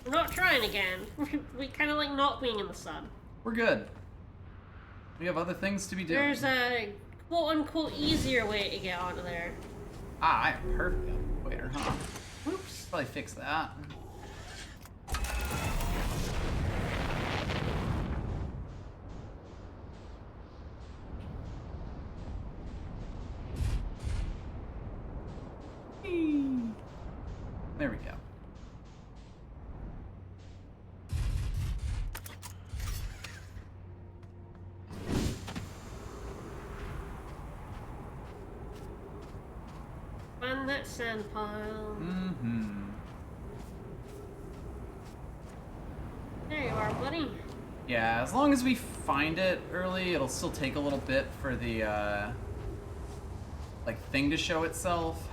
We're not trying again. We kind of like not being in the sun. We're good. We have other things to be doing. There's a quote-unquote easier way to get onto there. Ah, I am perfect waiter, huh? Oops. Probably fix that. There we go. Find that sand pile. Mm-hmm. There you are, buddy. Yeah, as long as we find it early, it'll still take a little bit for the, like, thing to show itself.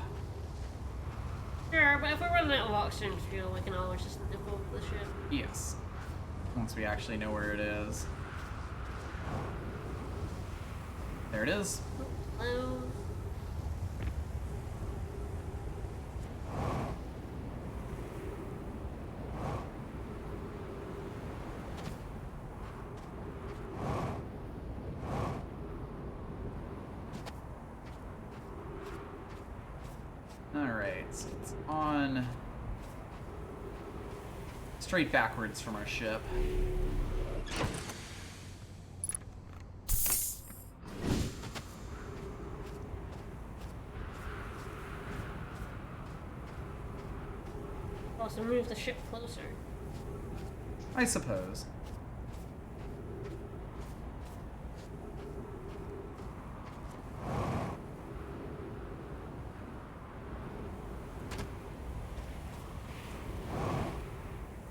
Sure, but if we're running out of oxygen fuel, we can always just dip over the ship. Yes. Once we actually know where it is. There it is. Hello. Alright, so it's on straight backwards from our ship. Also move the ship closer. I suppose.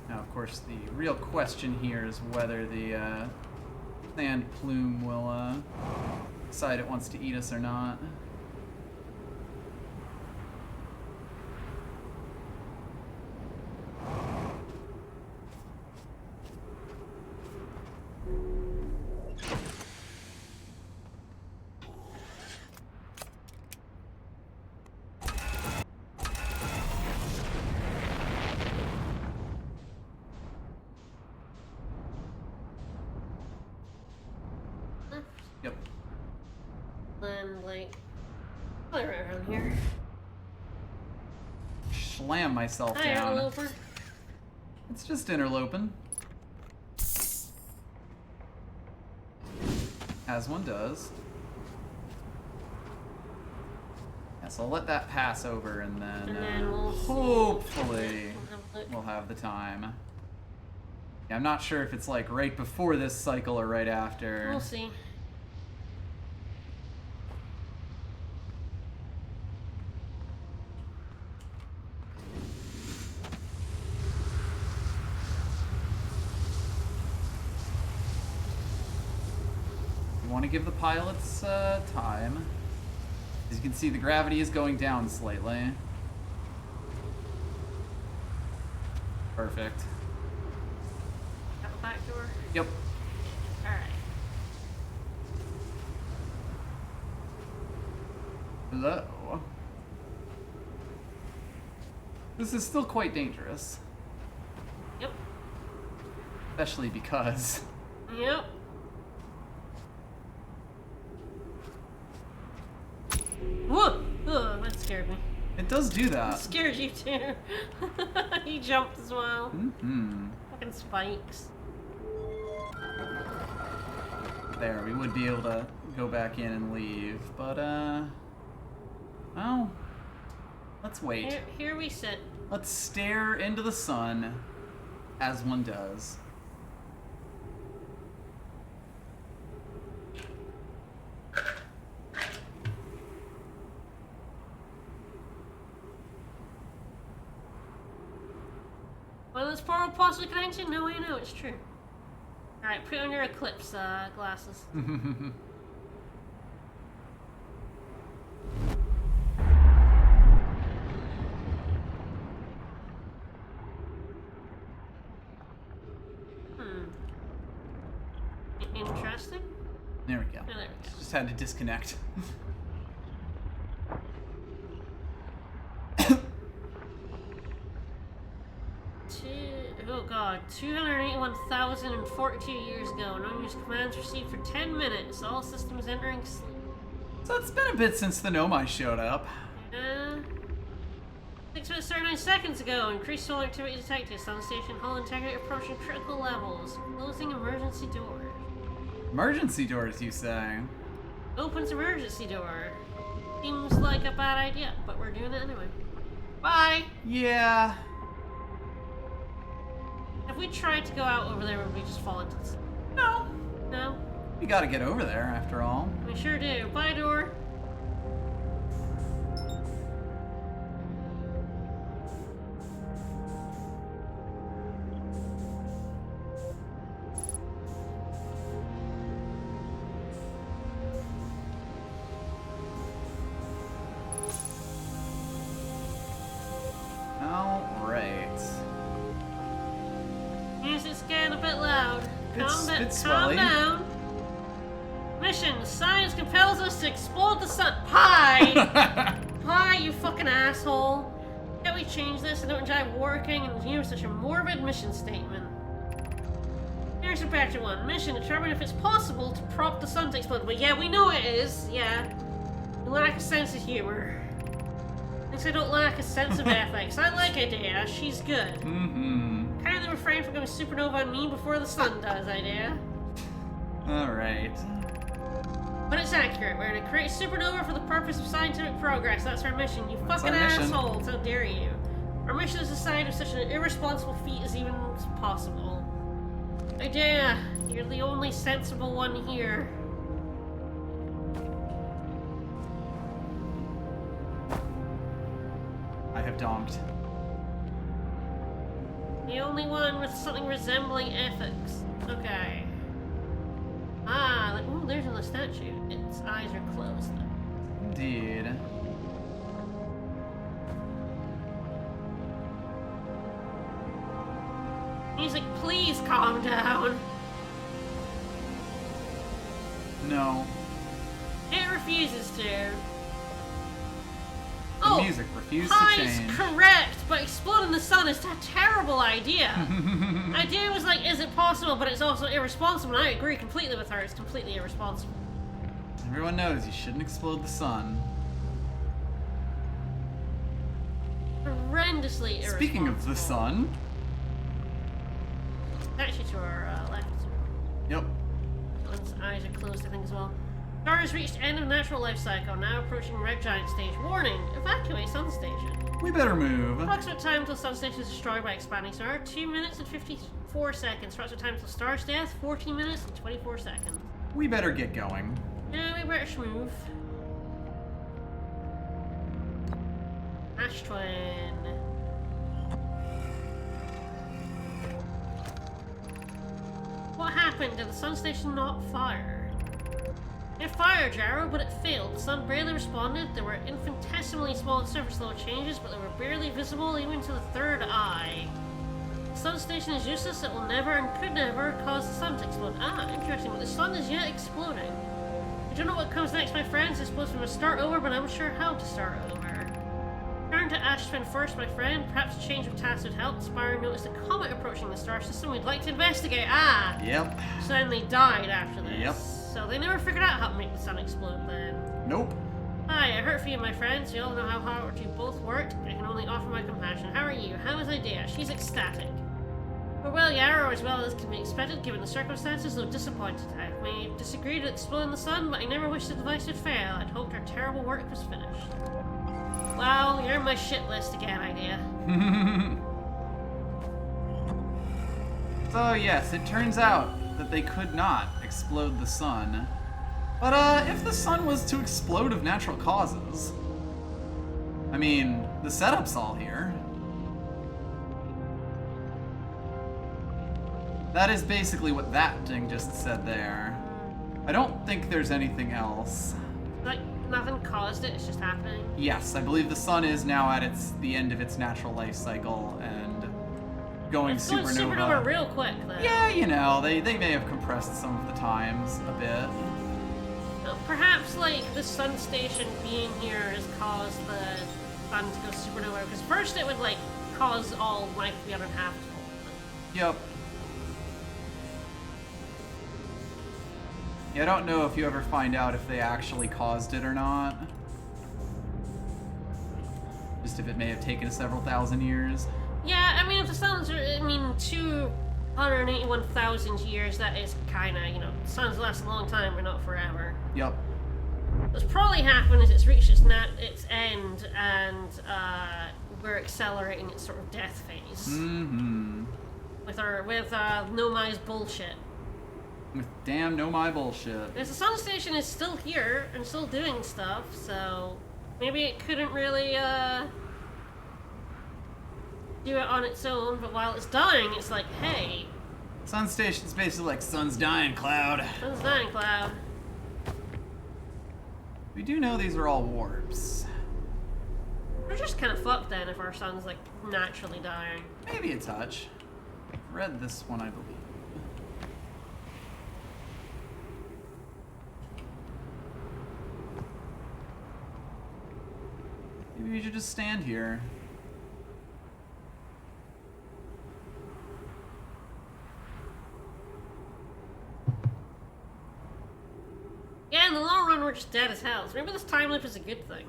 Now, of course, the real question here is whether the sand plume will decide it wants to eat us or not. Yep. And like, probably right around here. Slam myself Hi, down. interloper. It's just interloping. As one does. Yeah, so I'll let that pass over and then, And then we'll see. hopefully We'll have a look. we'll have the time. Yeah, I'm not sure if it's like right before this cycle or right after. We'll see. You want to give the pilots time. As you can see, the gravity is going down slightly. Perfect. Have a back door. Yep. Alright. Hello. This is still quite dangerous. Yep. Especially because... Yep. Whoa! Oh, that scared me. It does do It that. scared you too. He jumped as well. Mm-hmm. Fucking spikes. There, we would be able to go back in and leave, but, well, let's wait. Here we sit. Let's stare into the sun, as one does. Well, this portal possibly connected? No way, no, it's true. Alright, put on your eclipse glasses. Interesting. There we go. Oh, there we go. Just had to disconnect. Oh god. 281,042 years ago. No news commands received for 10 minutes. All systems entering sleep. So it's been a bit since the Nomai showed up. 6 minutes 39 seconds ago. Increased solar activity detected. Sun station hull integrity approaching critical levels. Closing emergency doors. Emergency doors, you say? Opens emergency door. Seems like a bad idea, but we're doing it anyway. Bye! Yeah. If we tried to go out over there, would we just fall into the sea? No. No? We gotta get over there, after all. We sure do. Bye, door. Alright. Music's getting a bit loud. Bit Calm swelly. down. Mission: science compels us to explode the sun. Pie! Pie, you fucking asshole. Can't we change this? I don't enjoy working and you have such a morbid mission statement. Here's a better one. Mission: determine if it's possible to prompt the sun to explode. But yeah, we know it is. Yeah. You lack a sense of humor. Thinks I don't lack a sense of ethics. I like Idea. She's good. Mm-hmm. Kindly refrain from going supernova on me before the sun does, Idea. Alright. But it's accurate. We're to create supernova for the purpose of scientific progress. That's our mission. You That's fucking our mission. assholes. How dare you? Our mission is to decide if such an irresponsible feat is even possible. Idea, you're the only sensible one here. I have donked. The only one with something resembling ethics. Okay. Ah, like, ooh, there's another statue. Its eyes are closed, though. Indeed. Music, please calm down. No. It refuses to. The music refused to Pie's change. correct, but exploding the sun is a terrible idea. Idea was like, is it possible, but it's also irresponsible, and I agree completely with her. It's completely irresponsible. Everyone knows you shouldn't explode the sun. Horrendously irresponsible. Speaking of the sun. Actually, to our left. Yep. One's eyes are closed, I think, as well. Star has reached end of natural life cycle, now approaching red giant stage. Warning, evacuate sun station. We better move. Approximate time until sun station is destroyed by expanding star, 2 minutes and 54 seconds. Approximate time until star's death, 14 minutes and 24 seconds. We better get going. Yeah, we better move. Ash Twin. What happened? Did the sun station not fire? It fired, Jarrow, but it failed. The sun barely responded. There were infinitesimally small surface level changes, but they were barely visible even to the third eye. The sun station is useless. It will never and could never cause the sun to explode. Ah, interesting, but the sun is yet exploding. I don't know what comes next, my friends. I suppose we must start over, but I'm not sure how to start over. Turn to Ash Twin first, my friend. Perhaps a change of task would help. Spire noticed a comet approaching the star system. We'd like to investigate. Ah! Yep. So then they died after this. Yep. So they never figured out how to make the sun explode then. Nope. Hi, I hurt for you, my friends. You all know how hard you both worked. I can only offer my compassion. How are you? How is Idea? She's ecstatic. We're well, Yarrow, as well as can be expected given the circumstances, though disappointed. I may have disagreed with exploding the sun, but I never wished the device would fail. I'd hoped our terrible work was finished. Well, you're on my shit list again, Idea. So yes, it turns out that they could not explode the sun. But if the sun was to explode of natural causes, I mean, the setup's all here. That is basically what that thing just said there. I don't think there's anything else. Like, nothing caused it, it's just happening. Yes, I believe the sun is now at the end of its natural life cycle and going It's going supernova. supernova real quick, though. Yeah, you know, they may have compressed some of the times a bit. Perhaps, like, the sun station being here has caused the sun to go supernova, because first it would, like, cause all life to be uninhabitable. Yep. Yeah, I don't know if you ever find out if they actually caused it or not. Just if it may have taken several thousand years. Yeah, I mean, if the sun's, 281,000 years, that is kind of, the sun's last a long time, but not forever. Yep. What's probably happened is it's reached its end, and we're accelerating its sort of death phase. Mm-hmm. With Nomai's bullshit. With damn Nomai bullshit. Because the sun station is still here and still doing stuff, so maybe it couldn't really do it on its own, but while it's dying, it's like, hey. Sun station's basically like sun's dying, Cloud. Sun's dying, Cloud. We do know these are all warps. We're just kind of fucked then if our sun's like naturally dying. Maybe a touch. I've read this one, I believe. Maybe we should just stand here. Yeah, in the long run, we're just dead as hell. So maybe this time loop is a good thing.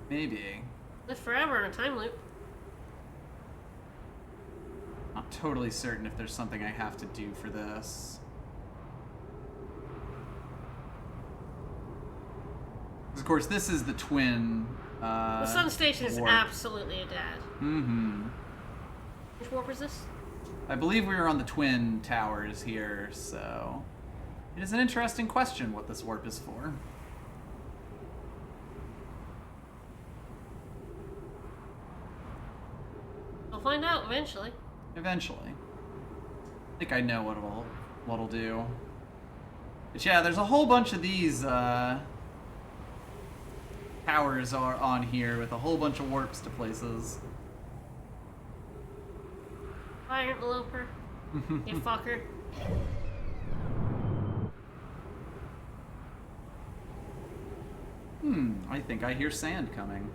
Maybe. Live forever in a time loop. Not totally certain if there's something I have to do for this. Of course, this is the twin. The sun station is warp. absolutely a dad. Mm-hmm. Which warp is this? I believe we were on the twin towers here, so it is an interesting question what this warp is for. We'll find out eventually. Eventually. I think I know what'll do. But yeah, there's a whole bunch of these towers are on here with a whole bunch of warps to places. Fire interloper. You fucker. I think I hear sand coming.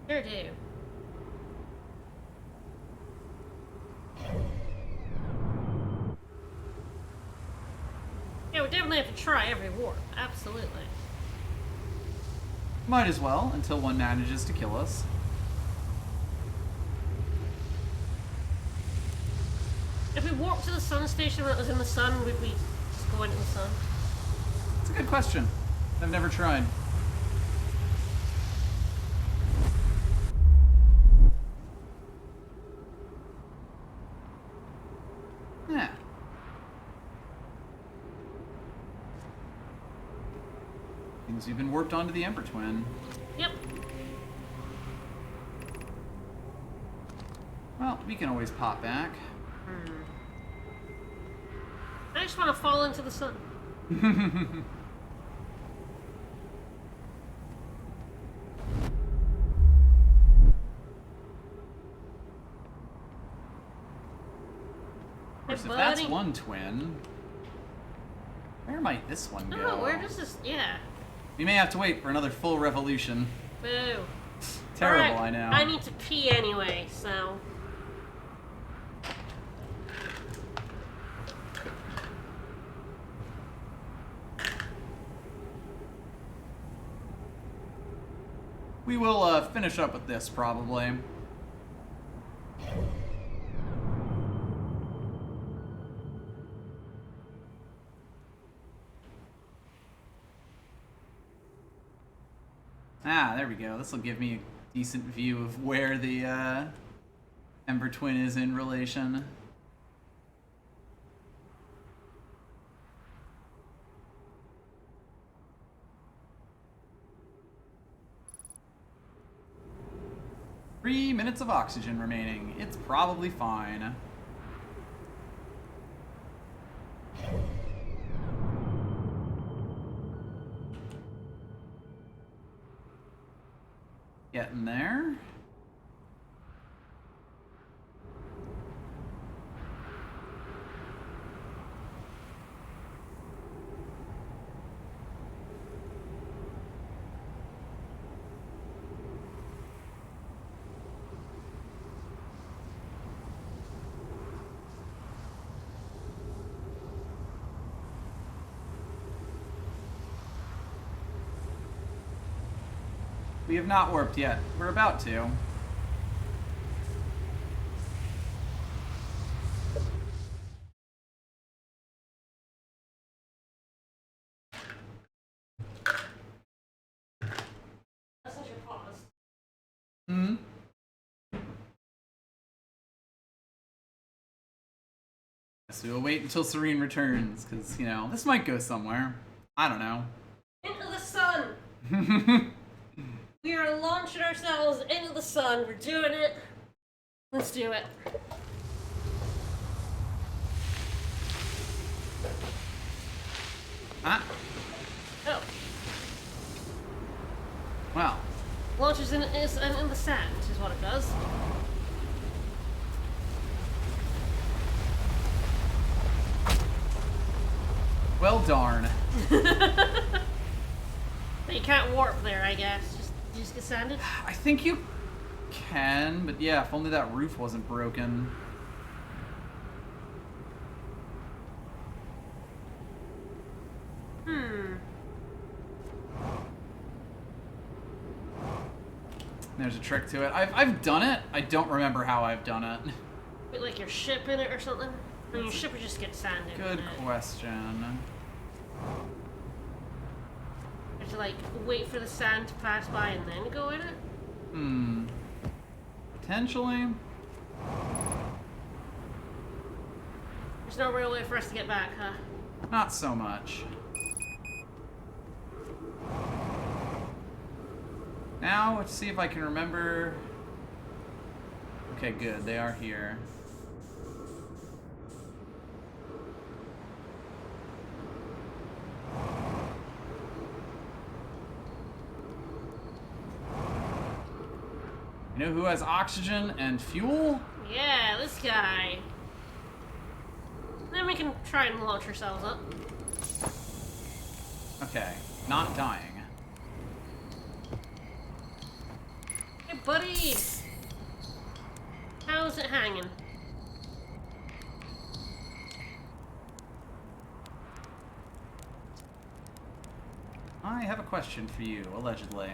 Sure do. Yeah, we definitely have to try every warp. Absolutely. Might as well, until one manages to kill us. If we warped to the sun station when it was in the sun, would we just go into the sun? It's a good question. I've never tried. Yeah. Things you've been warped onto the Emperor Twin. Yep. Well, we can always pop back. I just want to fall into the sun. Of course, Hey, if that's buddy. one twin, where might this one go? No, where does this... Yeah. We may have to wait for another full revolution. Boo. Terrible, Alright, I know. I need to pee anyway, so... We will finish up with this, probably. Ah, there we go. This will give me a decent view of where the Ember Twin is in relation. Three minutes of oxygen remaining. It's probably fine. Getting there. We have not warped yet. We're about to. That's such a pause. Hmm? So we'll wait until Serene returns, because, you know, this might go somewhere. I don't know. Into the sun! We are launching ourselves into the sun. We're doing it. Let's do it. Ah, Oh. well. Launches in the sand is what it does. Well, darn. But you can't warp there, I guess. You just get sanded. I think you can, but yeah, if only that roof wasn't broken. There's a trick to it. I've done it. I don't remember how I've done it. Put like your ship in it or something. I mean, your ship would just get sanded. Good question. You have to like wait for the sand to pass by and then go in it. Potentially. There's no real way for us to get back, huh? Not so much. Now, let's see if I can remember. Okay, good. They are here. You know who has oxygen and fuel? Yeah, this guy. Then we can try and launch ourselves up. Okay, not dying. Hey, buddy! How's it hanging? I have a question for you, allegedly.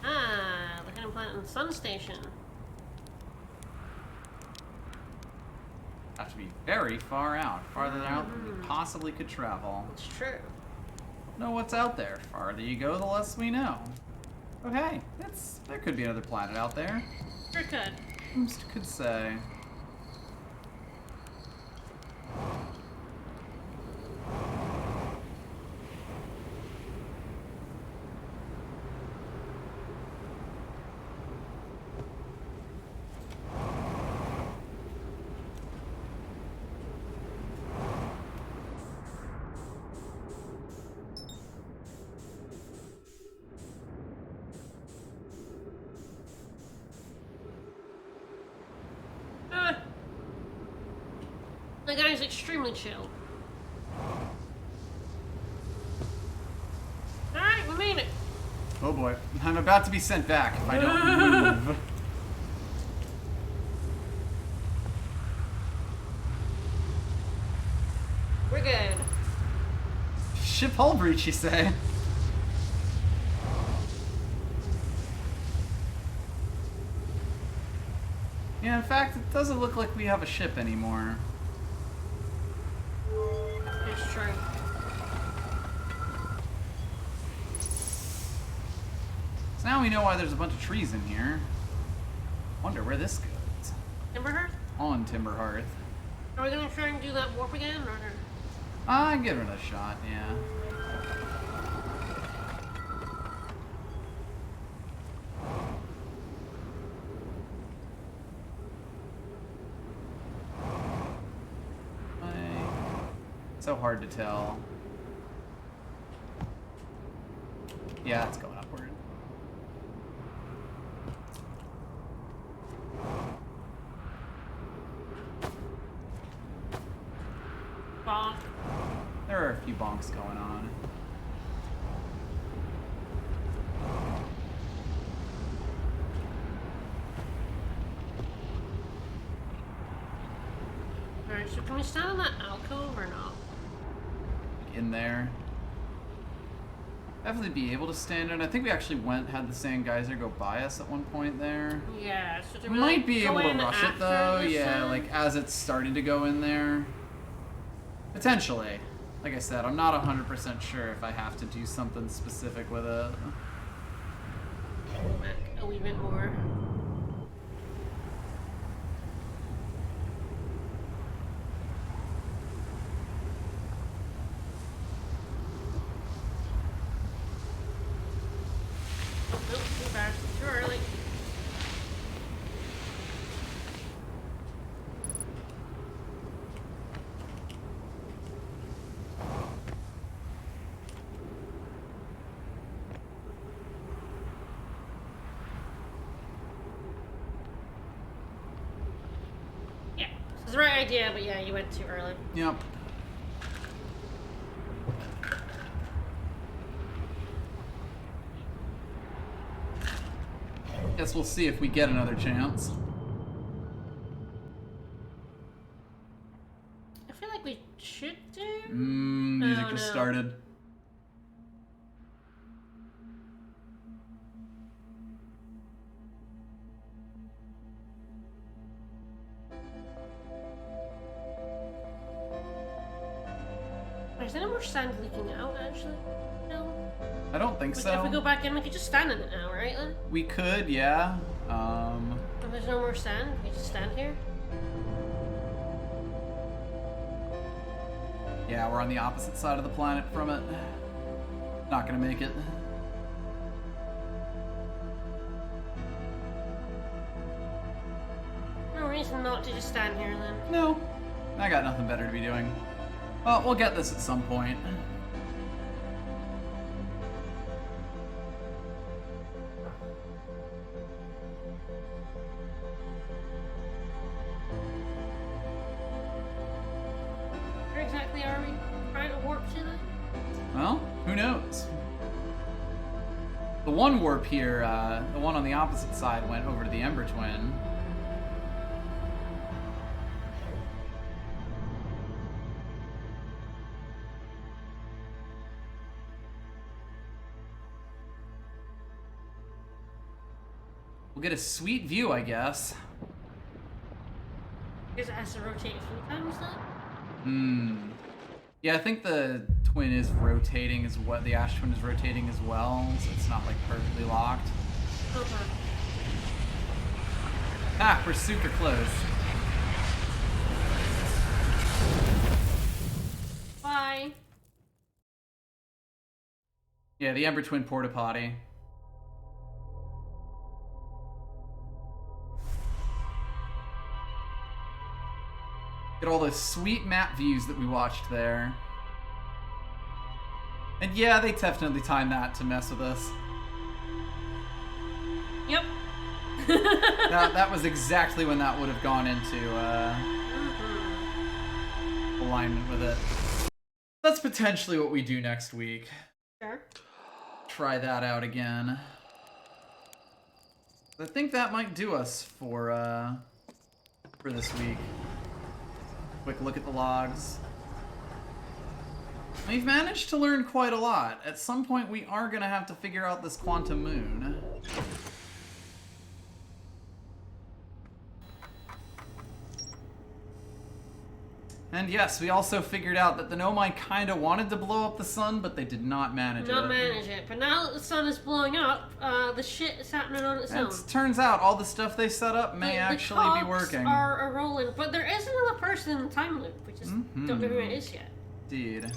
Ah, the hidden planet and the sun station. Have to be very far out, farther out than we possibly could travel. It's true. Know what's out there. Farther you go, the less we know. Oh hey, there could be another planet out there. Sure could. Who's could say? The guy's extremely chill. Alright, we made it. Oh boy, I'm about to be sent back if I don't move. We're good. Ship hull breach, you say? Yeah, in fact, it doesn't look like we have a ship anymore. It's true. So now we know why there's a bunch of trees in here. Wonder where this goes. Timberhearth? On Timberhearth. Are we gonna try and do that warp again, or? Give it a shot, yeah. So hard to tell. Yeah, it's going upward. Bonk. There are a few bonks going on. Alright, so can we stand on that alcove or not? In there. definitely be able to stand it. I think we actually had the sand geyser go by us at one point there. Yeah, so do We we might like, be go able to in rush it after though, the yeah, sun? like as it's starting to go in there. Potentially. Like I said, I'm not 100% sure if I have to do something specific with it. Back a wee bit more. Oh, nope, too fast, too early. Yeah, this is the right idea, but yeah, you went too early. Yep. Guess we'll see if we get another chance. I feel like we should do. Music Oh, just no. started. Is there no more sand leaking out, actually? No. I don't think so. If we go back in, we could just stand in it now, right, then? We could, yeah. If there's no more sand, we just stand here? Yeah, we're on the opposite side of the planet from it. Not gonna make it. No reason not to just stand here, then. No. I got nothing better to be doing. Well, we'll get this at some point. Where exactly are we trying to warp to, then? Well, who knows? The one warp here, the one on the opposite side, went over to the Ember Twin. We'll get a sweet view, I guess. Because it has to rotate 3 times, then? Yeah, I think the twin is rotating as well. The ash twin is rotating as well, so it's not like perfectly locked. Okay. Ah, we're super close. Bye. Yeah, the Ember Twin porta potty. Get all those sweet map views that we watched there. And yeah, they definitely timed that to mess with us. Yep. That was exactly when that would have gone into alignment with it. That's potentially what we do next week. Sure. Try that out again. I think that might do us for this week. Quick look at the logs. We've managed to learn quite a lot. At some point, we are going to have to figure out this quantum moon. And yes, we also figured out that the Nomai kind of wanted to blow up the sun, but they did not manage Not it. manage it. But now that the sun is blowing up, the shit is happening on its own. It turns out all the stuff they set up may actually be cogs working. are rolling, but there is another person in the time loop, which is don't know who it is yet. Indeed.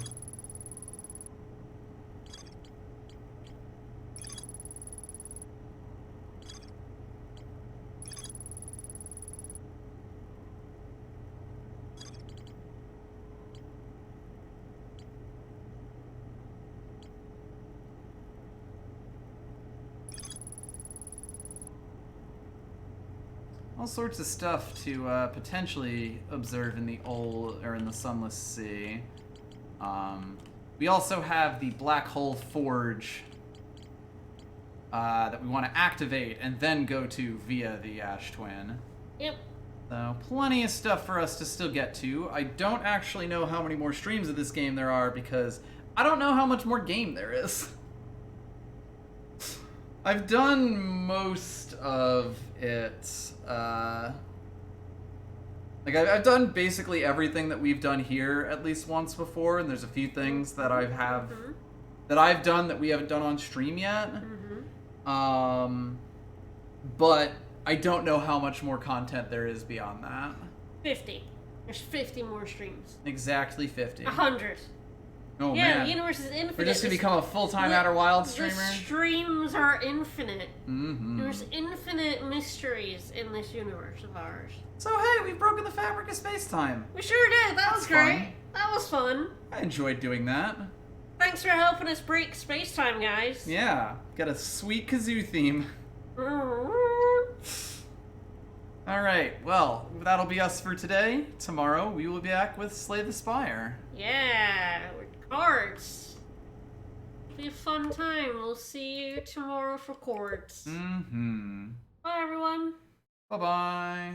All sorts of stuff to potentially observe in the Sunless Sea. We also have the Black Hole Forge that we want to activate and then go to via the Ash Twin. Yep. So plenty of stuff for us to still get to. I don't actually know how many more streams of this game there are because I don't know how much more game there is. I've done most of it. Like I've done basically everything that we've done here at least once before, and there's a few things that that I've done that we haven't done on stream yet. But I don't know how much more content there is beyond that. 50. There's 50 more streams. Exactly 50. 100. Oh Yeah, man. the universe is infinite. We're just gonna become a full-time Outer Wilds streamer? The streams are infinite. Mm-hmm. There's infinite mysteries in this universe of ours. So hey, we've broken the fabric of space-time. We sure did. That was great. fun. That was fun. I enjoyed doing that. Thanks for helping us break space-time, guys. Yeah, got a sweet kazoo theme. Alright, well, that'll be us for today. Tomorrow, we will be back with Slay the Spire. Yeah, with cards. It'll be a fun time. We'll see you tomorrow for chords. Mm-hmm. Bye, everyone. Bye-bye.